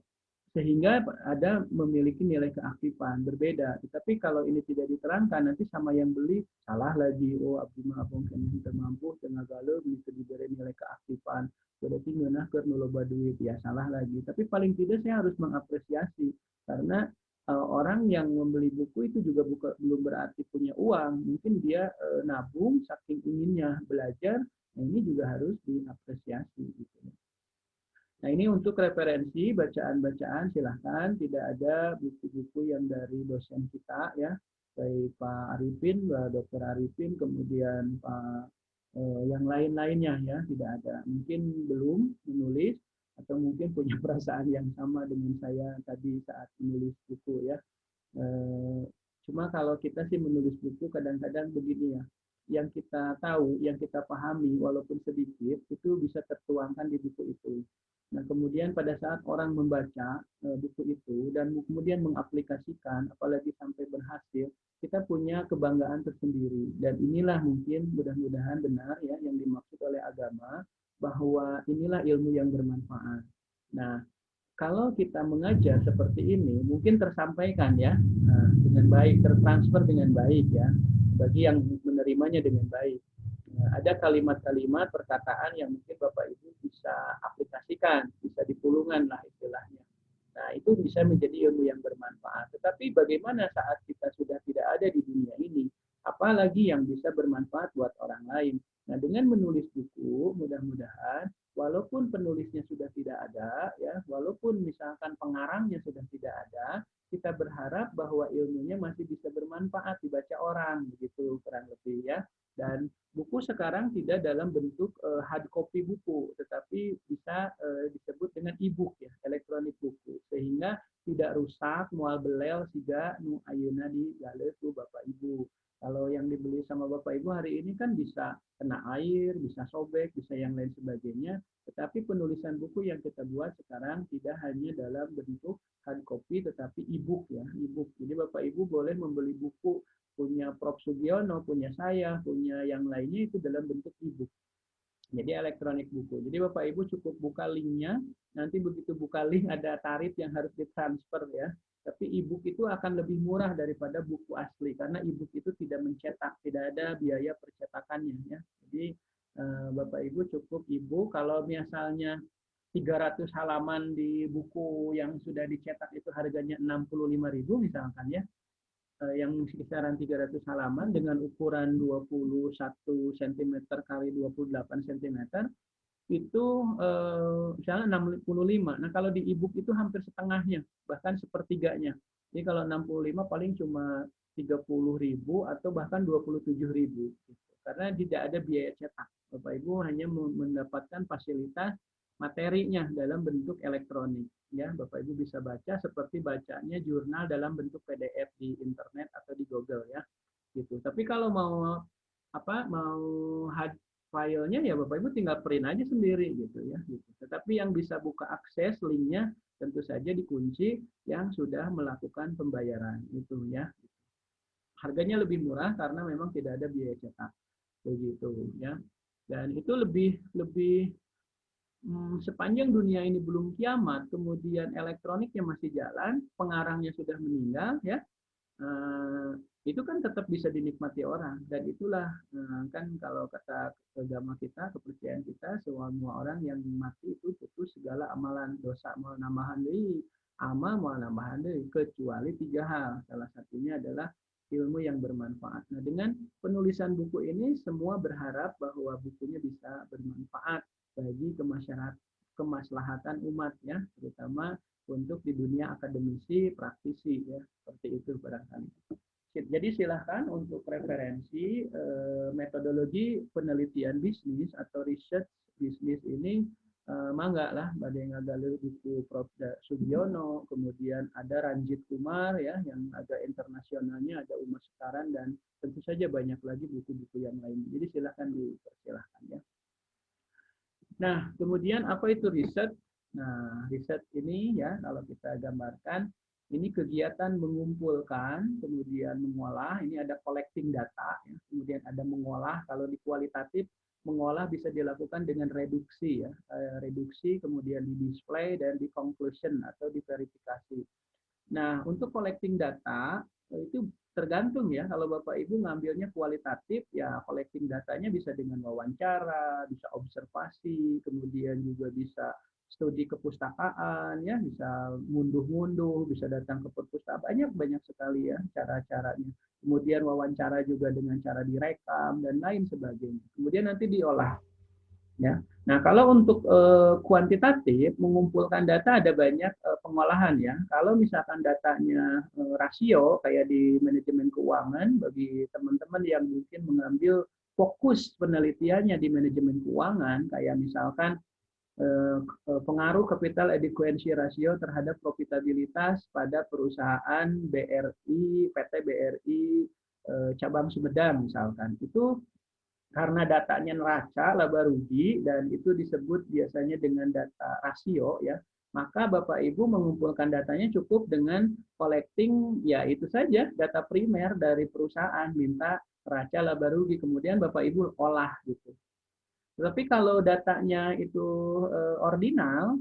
Sehingga ada memiliki nilai keaktifan berbeda. Tetapi kalau ini tidak diterangkan, nanti sama yang beli salah lagi. Oh, abdi mah abang kena termampu, tengah galau, bisa diberi nilai keaktifan. Berarti ngeunah keur nu loba duit, ya salah lagi. Tapi paling tidak saya harus mengapresiasi karena orang yang membeli buku itu juga belum berarti punya uang. Mungkin dia nabung saking inginnya belajar. Nah, ini juga harus diapresiasi gitu. Nah ini untuk referensi bacaan-bacaan, silahkan, tidak ada buku-buku yang dari dosen kita ya, baik Pak Arifin, Pak Dr. Arifin, kemudian Pak yang lain-lainnya ya, tidak ada. Mungkin belum menulis atau mungkin punya perasaan yang sama dengan saya tadi saat menulis buku ya. Eh, Cuma kalau kita sih menulis buku kadang-kadang begini ya, yang kita tahu, yang kita pahami walaupun sedikit itu bisa tertuangkan di buku itu. Nah kemudian pada saat orang membaca buku itu dan kemudian mengaplikasikan, apalagi sampai berhasil, kita punya kebanggaan tersendiri. Dan inilah mungkin mudah-mudahan benar ya yang dimaksud oleh agama, bahwa inilah ilmu yang bermanfaat. Nah, kalau kita mengajar seperti ini, mungkin tersampaikan ya dengan baik, tertransfer dengan baik ya, bagi yang menerimanya dengan baik. Ada kalimat-kalimat perkataan yang mungkin Bapak Ibu bisa aplikasikan, bisa dipulungan lah istilahnya. Nah, itu bisa menjadi ilmu yang bermanfaat. Tetapi bagaimana saat kita sudah tidak ada di dunia ini, apalagi yang bisa bermanfaat buat orang lain. Nah, dengan menulis buku, mudah-mudahan walaupun penulisnya sudah tidak ada, ya, walaupun misalkan pengarangnya sudah tidak ada, kita berharap bahwa ilmunya masih bisa bermanfaat dibaca orang, begitu kurang lebih ya. Dan buku sekarang tidak dalam bentuk hard copy buku, tetapi bisa disebut dengan e-book ya, elektronik buku, sehingga tidak rusak, mual belel, siga nu ayeuna di gale tuh Bapak Ibu. Kalau yang dibeli sama Bapak Ibu hari ini kan bisa kena air, bisa sobek, bisa yang lain sebagainya. Tetapi penulisan buku yang kita buat sekarang tidak hanya dalam bentuk hard copy, tetapi e-book ya, e-book. Jadi Bapak Ibu boleh membeli buku punya Prof. Sugiono, punya saya, punya yang lainnya itu dalam bentuk e-book. Jadi elektronik buku. Jadi Bapak Ibu cukup buka linknya, nanti begitu buka link ada tarif yang harus ditransfer ya. Tapi e-book itu akan lebih murah daripada buku asli karena e-book itu tidak mencetak, tidak ada biaya percetakannya ya. Jadi Bapak Ibu cukup e-book. Kalau misalnya 300 halaman di buku yang sudah dicetak itu harganya 65.000 misalkan ya, yang kisaran 300 halaman dengan ukuran 21 cm kali 28 cm, itu misalnya 65. Nah, kalau di e-book itu hampir setengahnya, bahkan sepertiganya. Jadi kalau 65 paling cuma 30.000 atau bahkan 27.000 gitu. Karena tidak ada biaya cetak. Bapak Ibu hanya mendapatkan fasilitas materinya dalam bentuk elektronik. Ya, Bapak Ibu bisa baca seperti bacanya jurnal dalam bentuk PDF di internet atau di Google ya. Gitu. Tapi kalau mau mau filenya ya Bapak Ibu tinggal print aja sendiri gitu ya. Gitu. Tetapi yang bisa buka akses linknya tentu saja dikunci yang sudah melakukan pembayaran itu ya. Harganya lebih murah karena memang tidak ada biaya cetak begitu ya. Dan itu lebih lebih sepanjang dunia ini belum kiamat, kemudian elektroniknya masih jalan, pengarangnya sudah meninggal ya, eh, itu kan tetap bisa dinikmati orang. Dan itulah kan kalau kata agama kita, kepercayaan kita, semua orang yang mati itu putus segala amalan, dosa mau nambahan deui, amal mau nambahan deui, kecuali 3 hal. Salah satunya adalah ilmu yang bermanfaat. Nah, dengan penulisan buku ini semua berharap bahwa bukunya bisa bermanfaat bagi kemaslahatan umat ya, terutama untuk di dunia akademisi, praktisi ya, seperti itu barangkali. Jadi silahkan untuk referensi metodologi penelitian bisnis atau research bisnis ini mangga lah pada yang ngagalir buku Prof. Sugiono, kemudian ada Ranjit Kumar ya yang agak internasionalnya, ada Umar Sekaran, dan tentu saja banyak lagi buku-buku yang lain. Jadi silahkan dipersilahkan ya. Nah, kemudian apa itu riset? Nah, riset ini ya kalau kita gambarkan, ini kegiatan mengumpulkan, kemudian mengolah, ini ada collecting data, ya. Kemudian ada mengolah, kalau di kualitatif, mengolah bisa dilakukan dengan reduksi, ya. Reduksi, kemudian di display, dan di conclusion atau di verifikasi. Nah, untuk collecting data, itu tergantung ya, kalau Bapak Ibu ngambilnya kualitatif, ya collecting datanya bisa dengan wawancara, bisa observasi, kemudian juga bisa studi kepustakaan, ya bisa ngunduh-ngunduh, bisa datang ke perpustakaan, banyak sekali ya cara-caranya. Kemudian wawancara juga dengan cara direkam, dan lain sebagainya. Kemudian nanti diolah. Ya. Nah, kalau untuk kuantitatif mengumpulkan data ada banyak pengolahan ya. Kalau misalkan datanya rasio kayak di manajemen keuangan, bagi teman-teman yang mungkin mengambil fokus penelitiannya di manajemen keuangan, kayak misalkan pengaruh capital adequacy ratio terhadap profitabilitas pada perusahaan BRI, PT BRI cabang Sumedang misalkan, itu karena datanya neraca laba rugi dan itu disebut biasanya dengan data rasio ya, maka Bapak Ibu mengumpulkan datanya cukup dengan collecting ya itu saja data primer dari perusahaan, minta neraca laba rugi, kemudian Bapak Ibu olah gitu. Tapi kalau datanya itu ordinal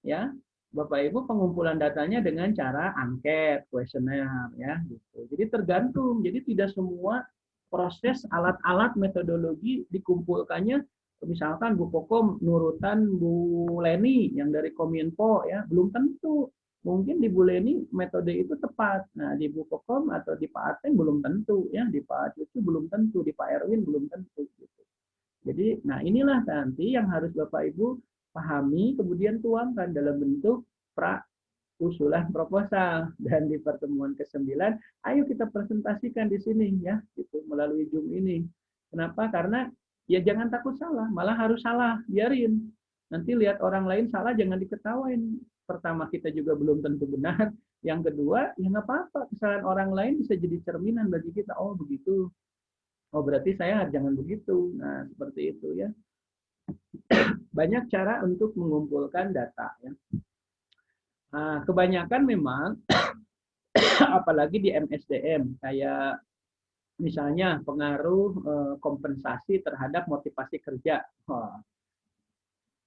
ya, Bapak Ibu pengumpulan datanya dengan cara angket, kuesioner ya gitu. Jadi tergantung. Jadi tidak semua proses alat-alat metodologi dikumpulkannya, misalkan Bu Koko nurutan Bu Leni yang dari Kominfo ya, belum tentu. Mungkin di Bu Leni metode itu tepat. Nah, di Bu Kokom atau di Pak Ateng belum tentu ya, di Pak Cucu belum tentu, di Pak Erwin belum tentu gitu. Jadi, nah inilah nanti yang harus Bapak Ibu pahami, kemudian tuangkan dalam bentuk usulan proposal. Dan di pertemuan ke-9, ayo kita presentasikan di sini ya, gitu, melalui Zoom ini. Kenapa? Karena ya jangan takut salah, malah harus salah, biarin. Nanti lihat orang lain salah, jangan diketawain. Pertama, kita juga belum tentu benar. Yang kedua, ya nggak apa-apa, kesalahan orang lain bisa jadi cerminan bagi kita. Oh begitu, oh berarti saya jangan begitu. Nah seperti itu ya. Banyak cara untuk mengumpulkan data ya. Nah, kebanyakan memang apalagi di MSDM kayak misalnya pengaruh kompensasi terhadap motivasi kerja.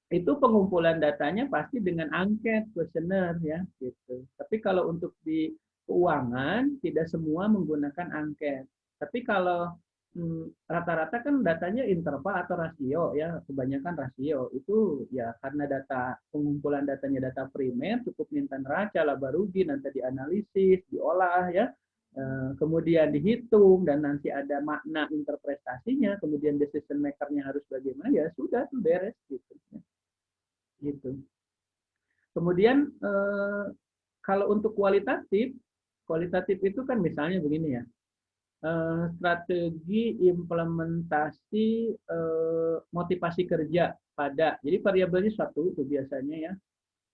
Itu pengumpulan datanya pasti dengan angket, kuesioner ya gitu. Tapi kalau untuk di keuangan tidak semua menggunakan angket. Tapi kalau rata-rata kan datanya interval atau rasio ya, kebanyakan rasio itu ya karena data pengumpulan datanya data primer, cukup minta neraca laba rugi, nanti dianalisis, diolah ya, kemudian dihitung dan nanti ada makna interpretasinya, kemudian decision maker-nya harus bagaimana, ya sudah tuh beres gitu. Gitu. Kemudian kalau untuk kualitatif, kualitatif itu kan misalnya begini ya, strategi implementasi motivasi kerja pada, jadi variabelnya satu itu biasanya ya,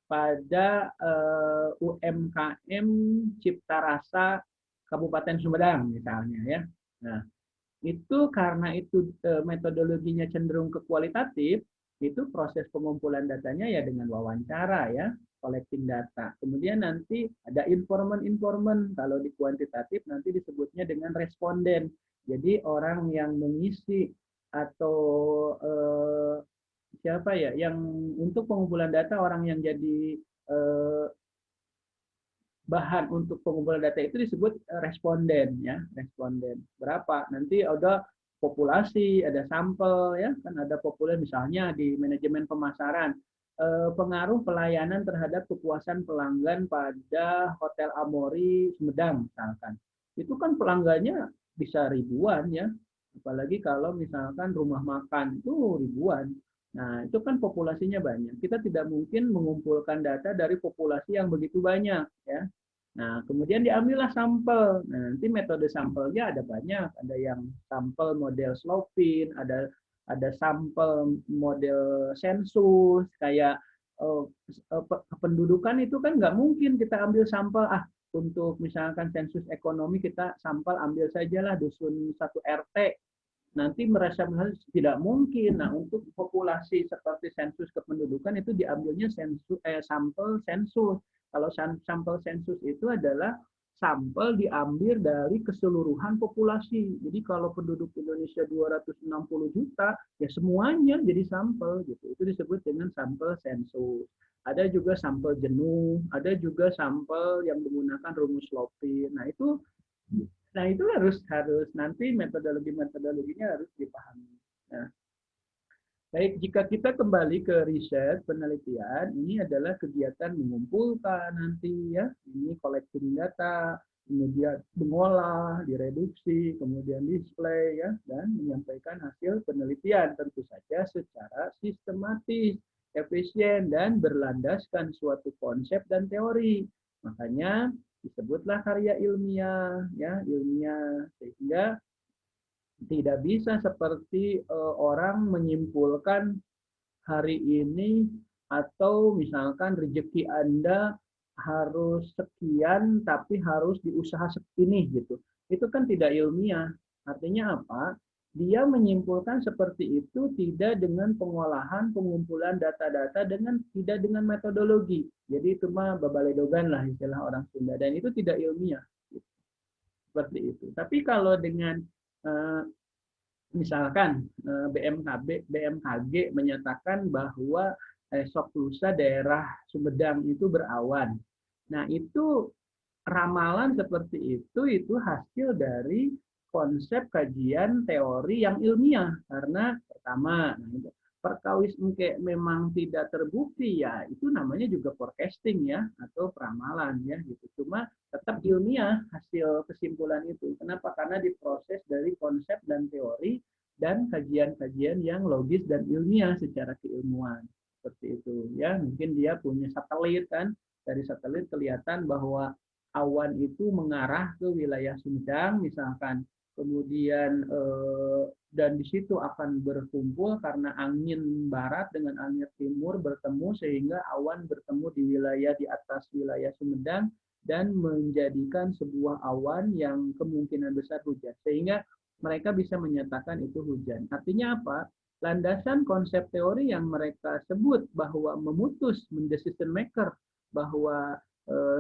pada UMKM Cipta Rasa Kabupaten Sumedang misalnya ya. Nah, itu karena itu metodologinya cenderung ke kualitatif, itu proses pengumpulan datanya ya dengan wawancara ya, collecting data. Kemudian nanti ada informan-informan, kalau di kuantitatif nanti disebutnya dengan responden. Jadi orang yang mengisi atau siapa ya yang untuk pengumpulan data, orang yang jadi eh, bahan untuk pengumpulan data itu disebut responden ya, responden. Berapa? Nanti ada populasi, ada sampel ya, kan ada populasi misalnya di manajemen pemasaran. Pengaruh pelayanan terhadap kepuasan pelanggan pada Hotel Amori Sumedang misalkan. Itu kan pelanggannya bisa ribuan ya. Apalagi kalau misalkan rumah makan itu ribuan. Nah, itu kan populasinya banyak. Kita tidak mungkin mengumpulkan data dari populasi yang begitu banyak ya. Nah, kemudian diambillah sampel. Nah, nanti metode sampelnya ada banyak. Ada yang sampel model Slopin, ada sampel model sensus, kayak kependudukan itu kan nggak mungkin kita ambil sampel, untuk misalkan sensus ekonomi kita sampel ambil sajalah dusun satu RT, nanti merasa tidak mungkin. Nah, untuk populasi seperti sensus kependudukan itu diambilnya sampel sensus. Kalau sampel sensus itu adalah sampel diambil dari keseluruhan populasi. Jadi kalau penduduk Indonesia 260 juta, ya semuanya jadi sampel gitu. Itu disebut dengan sampel sensus. Ada juga sampel jenuh, ada juga sampel yang menggunakan rumus Slopin. Nah, itu harus harus nanti metodologinya harus dipahami. Nah, baik, jika kita kembali ke riset penelitian, ini adalah kegiatan mengumpulkan nanti ya, ini collecting data, kemudian mengolah, direduksi, kemudian display ya, dan menyampaikan hasil penelitian tentu saja secara sistematis, efisien, dan berlandaskan suatu konsep dan teori. Makanya disebutlah karya ilmiah ya, ilmiah, sehingga tidak bisa seperti orang menyimpulkan hari ini, atau misalkan rezeki Anda harus sekian tapi harus diusaha segini gitu. Itu kan tidak ilmiah. Artinya apa? Dia menyimpulkan seperti itu tidak dengan pengolahan, pengumpulan data-data, tidak dengan metodologi. Jadi itu mah babaledogan lah istilah orang Sunda, dan itu tidak ilmiah. Seperti itu. Tapi kalau dengan eh, misalkan BMKG menyatakan bahwa esok lusa daerah Sumedang itu berawan. Nah, itu ramalan seperti itu hasil dari konsep kajian teori yang ilmiah. Karena pertama, perkawis engke memang tidak terbukti, ya itu namanya juga forecasting ya, atau peramalan ya gitu. Cuma tetap ilmiah hasil kesimpulan itu. Kenapa? Karena diproses dari konsep dan teori dan kajian-kajian yang logis dan ilmiah secara keilmuan. Seperti itu ya. Mungkin dia punya satelit kan, dari satelit kelihatan bahwa awan itu mengarah ke wilayah Sumedang misalkan, kemudian dan di situ akan berkumpul karena angin barat dengan angin timur bertemu, sehingga awan bertemu di wilayah di atas wilayah Sumedang dan menjadikan sebuah awan yang kemungkinan besar hujan, sehingga mereka bisa menyatakan itu hujan. Artinya apa? Landasan konsep teori yang mereka sebut bahwa memutus decision maker bahwa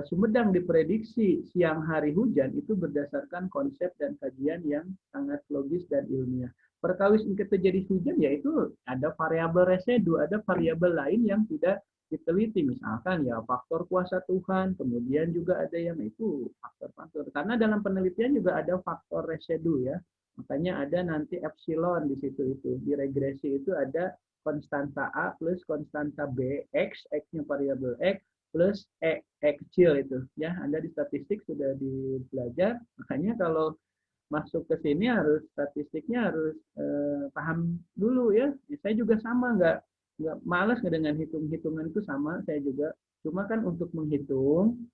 Sumedang diprediksi siang hari hujan, itu berdasarkan konsep dan kajian yang sangat logis dan ilmiah. Perkawis terjadi hujan, yaitu ada variabel residu, ada variabel lain yang tidak diteliti, misalkan ya faktor kuasa Tuhan, kemudian juga ada yang itu faktor-faktor. Karena dalam penelitian juga ada faktor residu ya, makanya ada nanti epsilon di situ itu. Di regresi itu ada konstanta A plus konstanta B, X-nya variabel X, plus E kecil itu. Ya, Anda di statistik sudah belajar, makanya kalau masuk ke sini harus statistiknya harus paham dulu ya. Saya juga sama, nggak malas dengan hitung-hitungan itu sama saya juga. Cuma kan untuk menghitung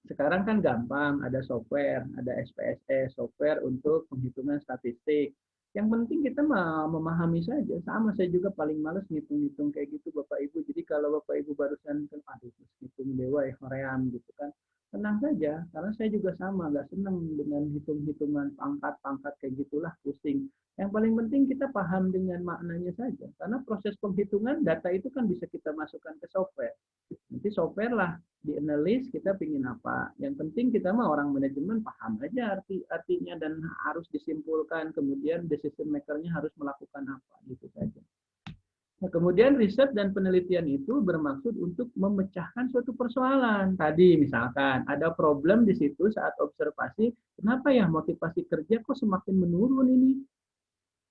sekarang kan gampang, ada software, ada SPSS, software untuk penghitungan statistik. Yang penting kita memahami saja. Sama, saya juga paling males ngitung-ngitung kayak gitu Bapak Ibu. Jadi kalau Bapak Ibu barusan kan, aduh, ngitung dewa ya, hoream gitu kan. Tenang saja, karena saya juga sama, nggak senang dengan hitung-hitungan pangkat-pangkat kayak gitulah, pusing. Yang paling penting kita paham dengan maknanya saja. Karena proses penghitungan data itu kan bisa kita masukkan ke software. Nanti software lah di analis kita pingin apa. Yang penting kita mah orang manajemen paham aja artinya dan harus disimpulkan. Kemudian decision maker-nya harus melakukan apa gitu saja. Nah, kemudian riset dan penelitian itu bermaksud untuk memecahkan suatu persoalan. Tadi misalkan ada problem di situ saat observasi, kenapa ya motivasi kerja kok semakin menurun ini?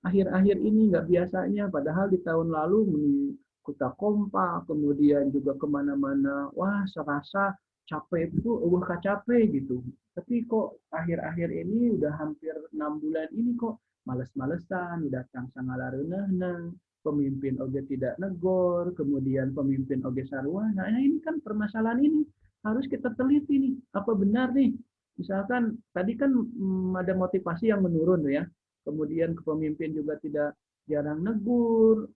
Akhir-akhir ini nggak biasanya, padahal di tahun lalu kita kompak, kemudian juga kemana-mana, wah serasa capek itu, wah capek gitu. Tapi kok akhir-akhir ini udah hampir 6 bulan ini kok males-malesan, udah tang sangalareuneuh, pemimpin oge tidak negor, kemudian pemimpin oge sarua. Nah ini kan permasalahan ini harus kita teliti nih, apa benar nih? Misalkan tadi kan ada motivasi yang menurun ya, kemudian kepemimpin juga tidak jarang negur,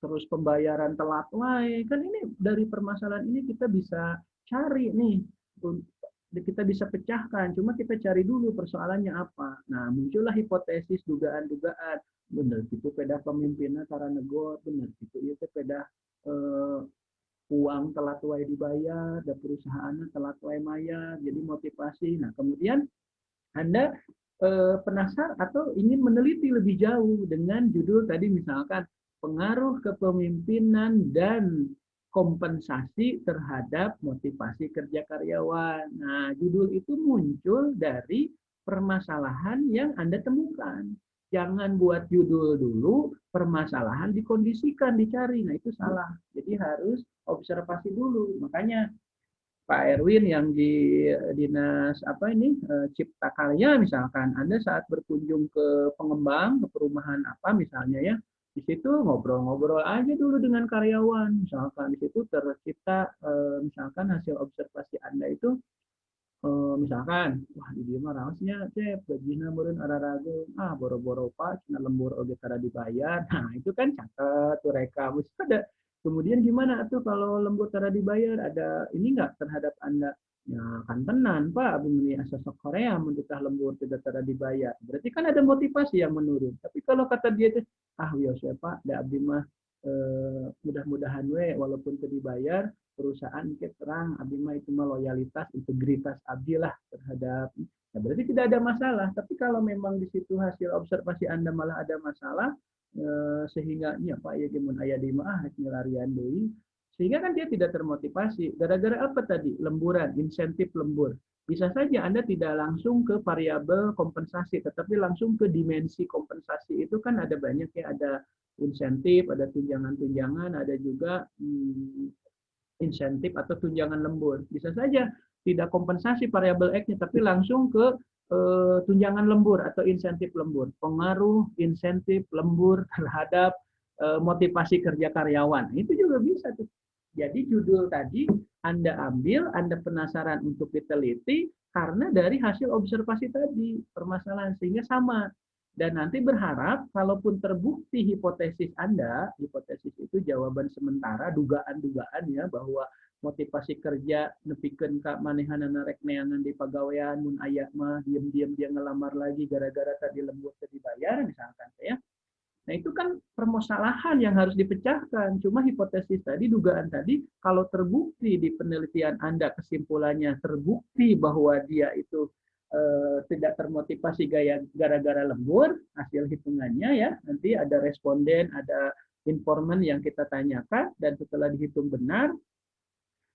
terus pembayaran telat wae. Kan ini dari permasalahan ini kita bisa cari nih, kita bisa pecahkan. Cuma kita cari dulu persoalannya apa. Nah, muncullah hipotesis, dugaan-dugaan. Bener gitu pedah pemimpinnya cara negor, bener gitu ya pedah uang telat wae dibayar, dan perusahaannya telat wae mayar, jadi motivasi. Nah, kemudian Anda penasaran atau ingin meneliti lebih jauh dengan judul tadi misalkan pengaruh kepemimpinan dan kompensasi terhadap motivasi kerja karyawan. Nah, judul itu muncul dari permasalahan yang Anda temukan. Jangan buat judul dulu, permasalahan dikondisikan, dicari. Nah, itu salah. Jadi harus observasi dulu. Makanya Pak Erwin yang di dinas apa ini Cipta Karya misalkan, Anda saat berkunjung ke pengembang, ke perumahan apa misalnya ya, di situ ngobrol-ngobrol aja dulu dengan karyawan, misalkan di situ tercipta misalkan hasil observasi Anda itu misalkan, wah di dia mah raosnya cep gajina meureun ararageun, boro-boro Pak cina lembur oge tara dibayar. Nah itu kan catat tuh rekam, ada. Kemudian gimana tuh kalau lembur tara dibayar, ada ini nggak terhadap Anda? Ya kan tenan Pak, abdi meuni asa sok Korea mun tah lembur tidak tara dibayar. Berarti kan ada motivasi yang menurun. Tapi kalau kata dia tuh, wios ya Pak, da abdi mah mudah-mudahan we walaupun teu dibayar perusahaan ke terang abdi mah itu mah loyalitas integritas abdi lah terhadap, nah berarti tidak ada masalah. Tapi kalau memang di situ hasil observasi Anda malah ada masalah sehingga nya Pak ya gemun aya di mah nyelarian deui, sehingga kan dia tidak termotivasi gara-gara apa tadi, lemburan, insentif lembur. Bisa saja Anda tidak langsung ke variabel kompensasi tetapi langsung ke dimensi kompensasi. Itu kan ada banyak ya, ada insentif, ada tunjangan-tunjangan, ada juga insentif atau tunjangan lembur. Bisa saja tidak kompensasi variabel X-nya, tapi langsung ke tunjangan lembur atau insentif lembur. Pengaruh insentif lembur terhadap motivasi kerja karyawan. Itu juga bisa tuh. Jadi judul tadi Anda ambil, Anda penasaran untuk diteliti karena dari hasil observasi tadi permasalahan, sehingga sama. Dan nanti berharap kalaupun terbukti hipotesis Anda, hipotesis itu jawaban sementara, dugaan-dugaan ya bahwa motivasi kerja nepikeun ka manehanana rek neangan di pagawean mun aya mah diem-diem dia ngelamar lagi gara-gara tadi lembur teu dibayar misalkan ya. Nah, itu kan permasalahan yang harus dipecahkan. Cuma hipotesis tadi, dugaan tadi, kalau terbukti di penelitian Anda, kesimpulannya terbukti bahwa dia itu tidak termotivasi gara-gara lembur, hasil hitungannya ya, nanti ada responden, ada informan yang kita tanyakan, dan setelah dihitung benar,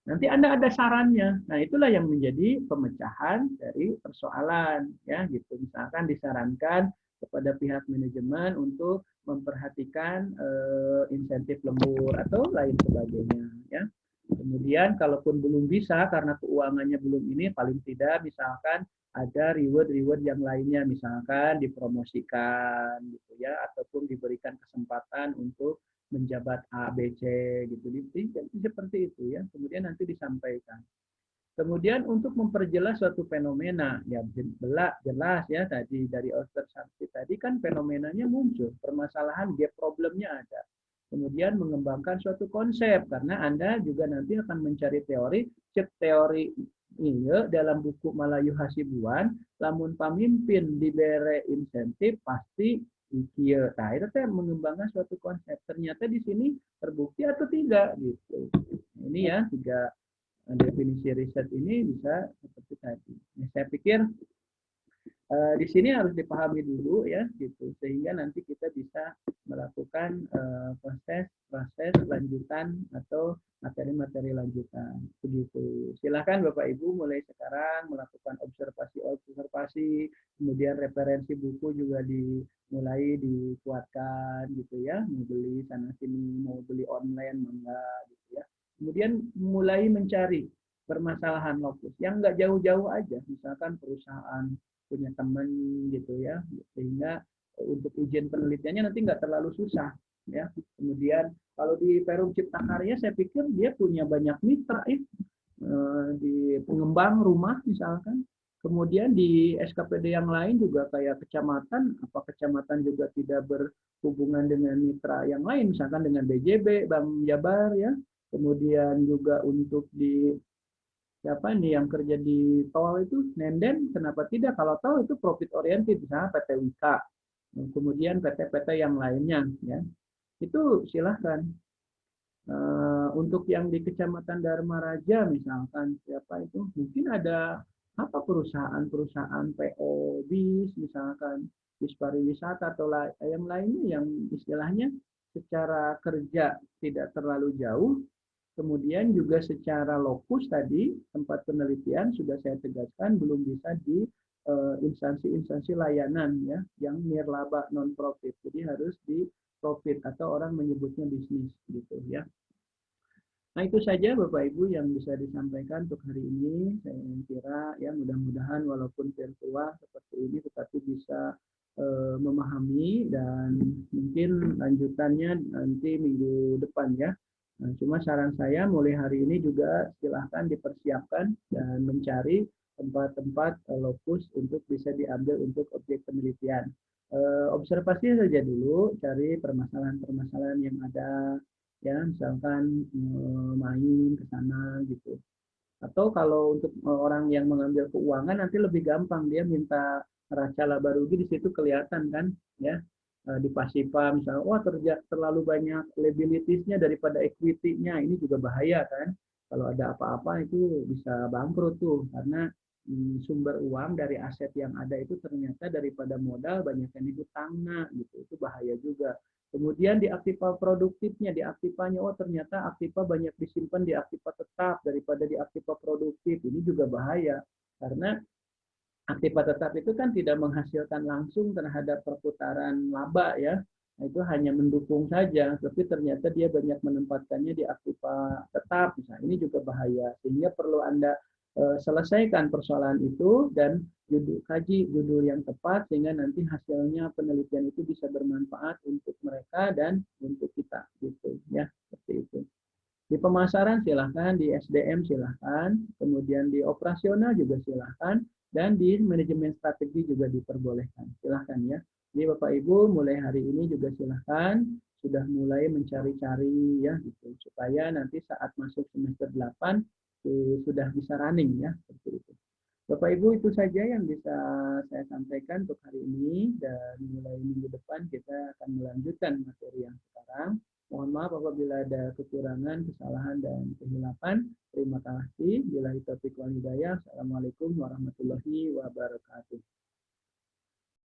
nanti Anda ada sarannya. Nah, itulah yang menjadi pemecahan dari persoalan ya gitu. Misalkan disarankan kepada pihak manajemen untuk memperhatikan insentif lembur atau lain sebagainya ya. Kemudian kalaupun belum bisa karena keuangannya belum ini, paling tidak misalkan ada reward-reward yang lainnya, misalkan dipromosikan gitu ya, ataupun diberikan kesempatan untuk menjabat A, B, C gitu. Seperti itu ya. Kemudian nanti disampaikan. Kemudian untuk memperjelas suatu fenomena, ya jelas ya tadi dari observasi tadi kan fenomenanya muncul, permasalahan gap problemnya ada. Kemudian mengembangkan suatu konsep karena Anda juga nanti akan mencari teori, cek teori iya dalam buku Malayu Hasibuan, lamun pamimpin diberi insentif pasti ikieu. Nah, itu teh mengembangkan suatu konsep. Ternyata di sini terbukti atau tidak gitu. Ini ya tiga definisi riset ini bisa seperti tadi. Nah, saya pikir di sini harus dipahami dulu ya gitu sehingga nanti kita bisa melakukan proses lanjutan atau materi-materi lanjutan begitu. Silakan Bapak Ibu mulai sekarang melakukan observasi kemudian referensi buku juga dimulai dikuatkan gitu ya, mau beli sana sini, mau beli online mangga gitu ya. Kemudian mulai mencari permasalahan lokus yang nggak jauh-jauh aja, misalkan perusahaan punya teman gitu ya, sehingga untuk ujian penelitiannya nanti nggak terlalu susah ya. Kemudian kalau di Perum Cipta Karya saya pikir dia punya banyak mitra ya, di pengembang rumah misalkan. Kemudian di SKPD yang lain juga kayak kecamatan, apa kecamatan juga tidak berhubungan dengan mitra yang lain, misalkan dengan BJB, Bank Jabar ya. Kemudian juga untuk di siapa nih yang kerja di tol itu Nenden, kenapa tidak? Kalau tol itu profit oriented, misalnya PT Wika, kemudian PT-PT yang lainnya, ya itu silahkan. Untuk yang di Kecamatan Dharma Raja misalkan siapa itu, mungkin ada apa perusahaan-perusahaan PO bis misalkan bis pariwisata atau yang lainnya yang istilahnya secara kerja tidak terlalu jauh. Kemudian juga secara lokus tadi, tempat penelitian sudah saya tegaskan belum bisa di instansi-instansi layanan ya yang nirlaba non profit. Jadi harus di profit atau orang menyebutnya bisnis gitu ya. Nah itu saja Bapak Ibu yang bisa disampaikan untuk hari ini. Saya kira ya mudah-mudahan walaupun virtual seperti ini tetapi bisa memahami dan mungkin lanjutannya nanti minggu depan ya. Nah, cuma saran saya mulai hari ini juga silahkan dipersiapkan dan mencari tempat-tempat lokus untuk bisa diambil untuk objek penelitian. Observasi saja dulu, cari permasalahan-permasalahan yang ada, ya misalkan main ke sana gitu. Atau kalau untuk orang yang mengambil keuangan nanti lebih gampang, dia minta neraca laba rugi di situ kelihatan kan ya. Di Pasipa misalnya, wah terlalu banyak liabilitiesnya daripada equity-nya, ini juga bahaya kan. Kalau ada apa-apa itu bisa bangkrut tuh karena sumber uang dari aset yang ada itu ternyata daripada modal banyak yang dihutangna gitu, itu bahaya juga. Kemudian di aktiva produktifnya, di aktivanya, oh ternyata aktiva banyak disimpan di aktiva tetap daripada di aktiva produktif. Ini juga bahaya, karena aktiva tetap itu kan tidak menghasilkan langsung terhadap perputaran laba ya. Nah, itu hanya mendukung saja, tapi ternyata dia banyak menempatkannya di aktiva tetap. Nah, ini juga bahaya, sehingga perlu Anda selesaikan persoalan itu dan kaji judul yang tepat sehingga nanti hasilnya penelitian itu bisa bermanfaat untuk mereka dan untuk kita gitu ya, seperti itu. Di pemasaran silahkan, di SDM silahkan, kemudian di operasional juga silahkan, dan di manajemen strategi juga diperbolehkan. Silahkan ya. Jadi Bapak Ibu mulai hari ini juga silahkan sudah mulai mencari-cari ya gitu supaya nanti saat masuk semester 8 sudah bisa running ya seperti itu. Bapak Ibu itu saja yang bisa saya sampaikan untuk hari ini dan mulai minggu depan kita akan melanjutkan materi yang sekarang. Mohon maaf apabila ada kekurangan, kesalahan, dan kehilapan. Terima kasih. Bila taufiq wal hidayah. Assalamualaikum warahmatullahi wabarakatuh.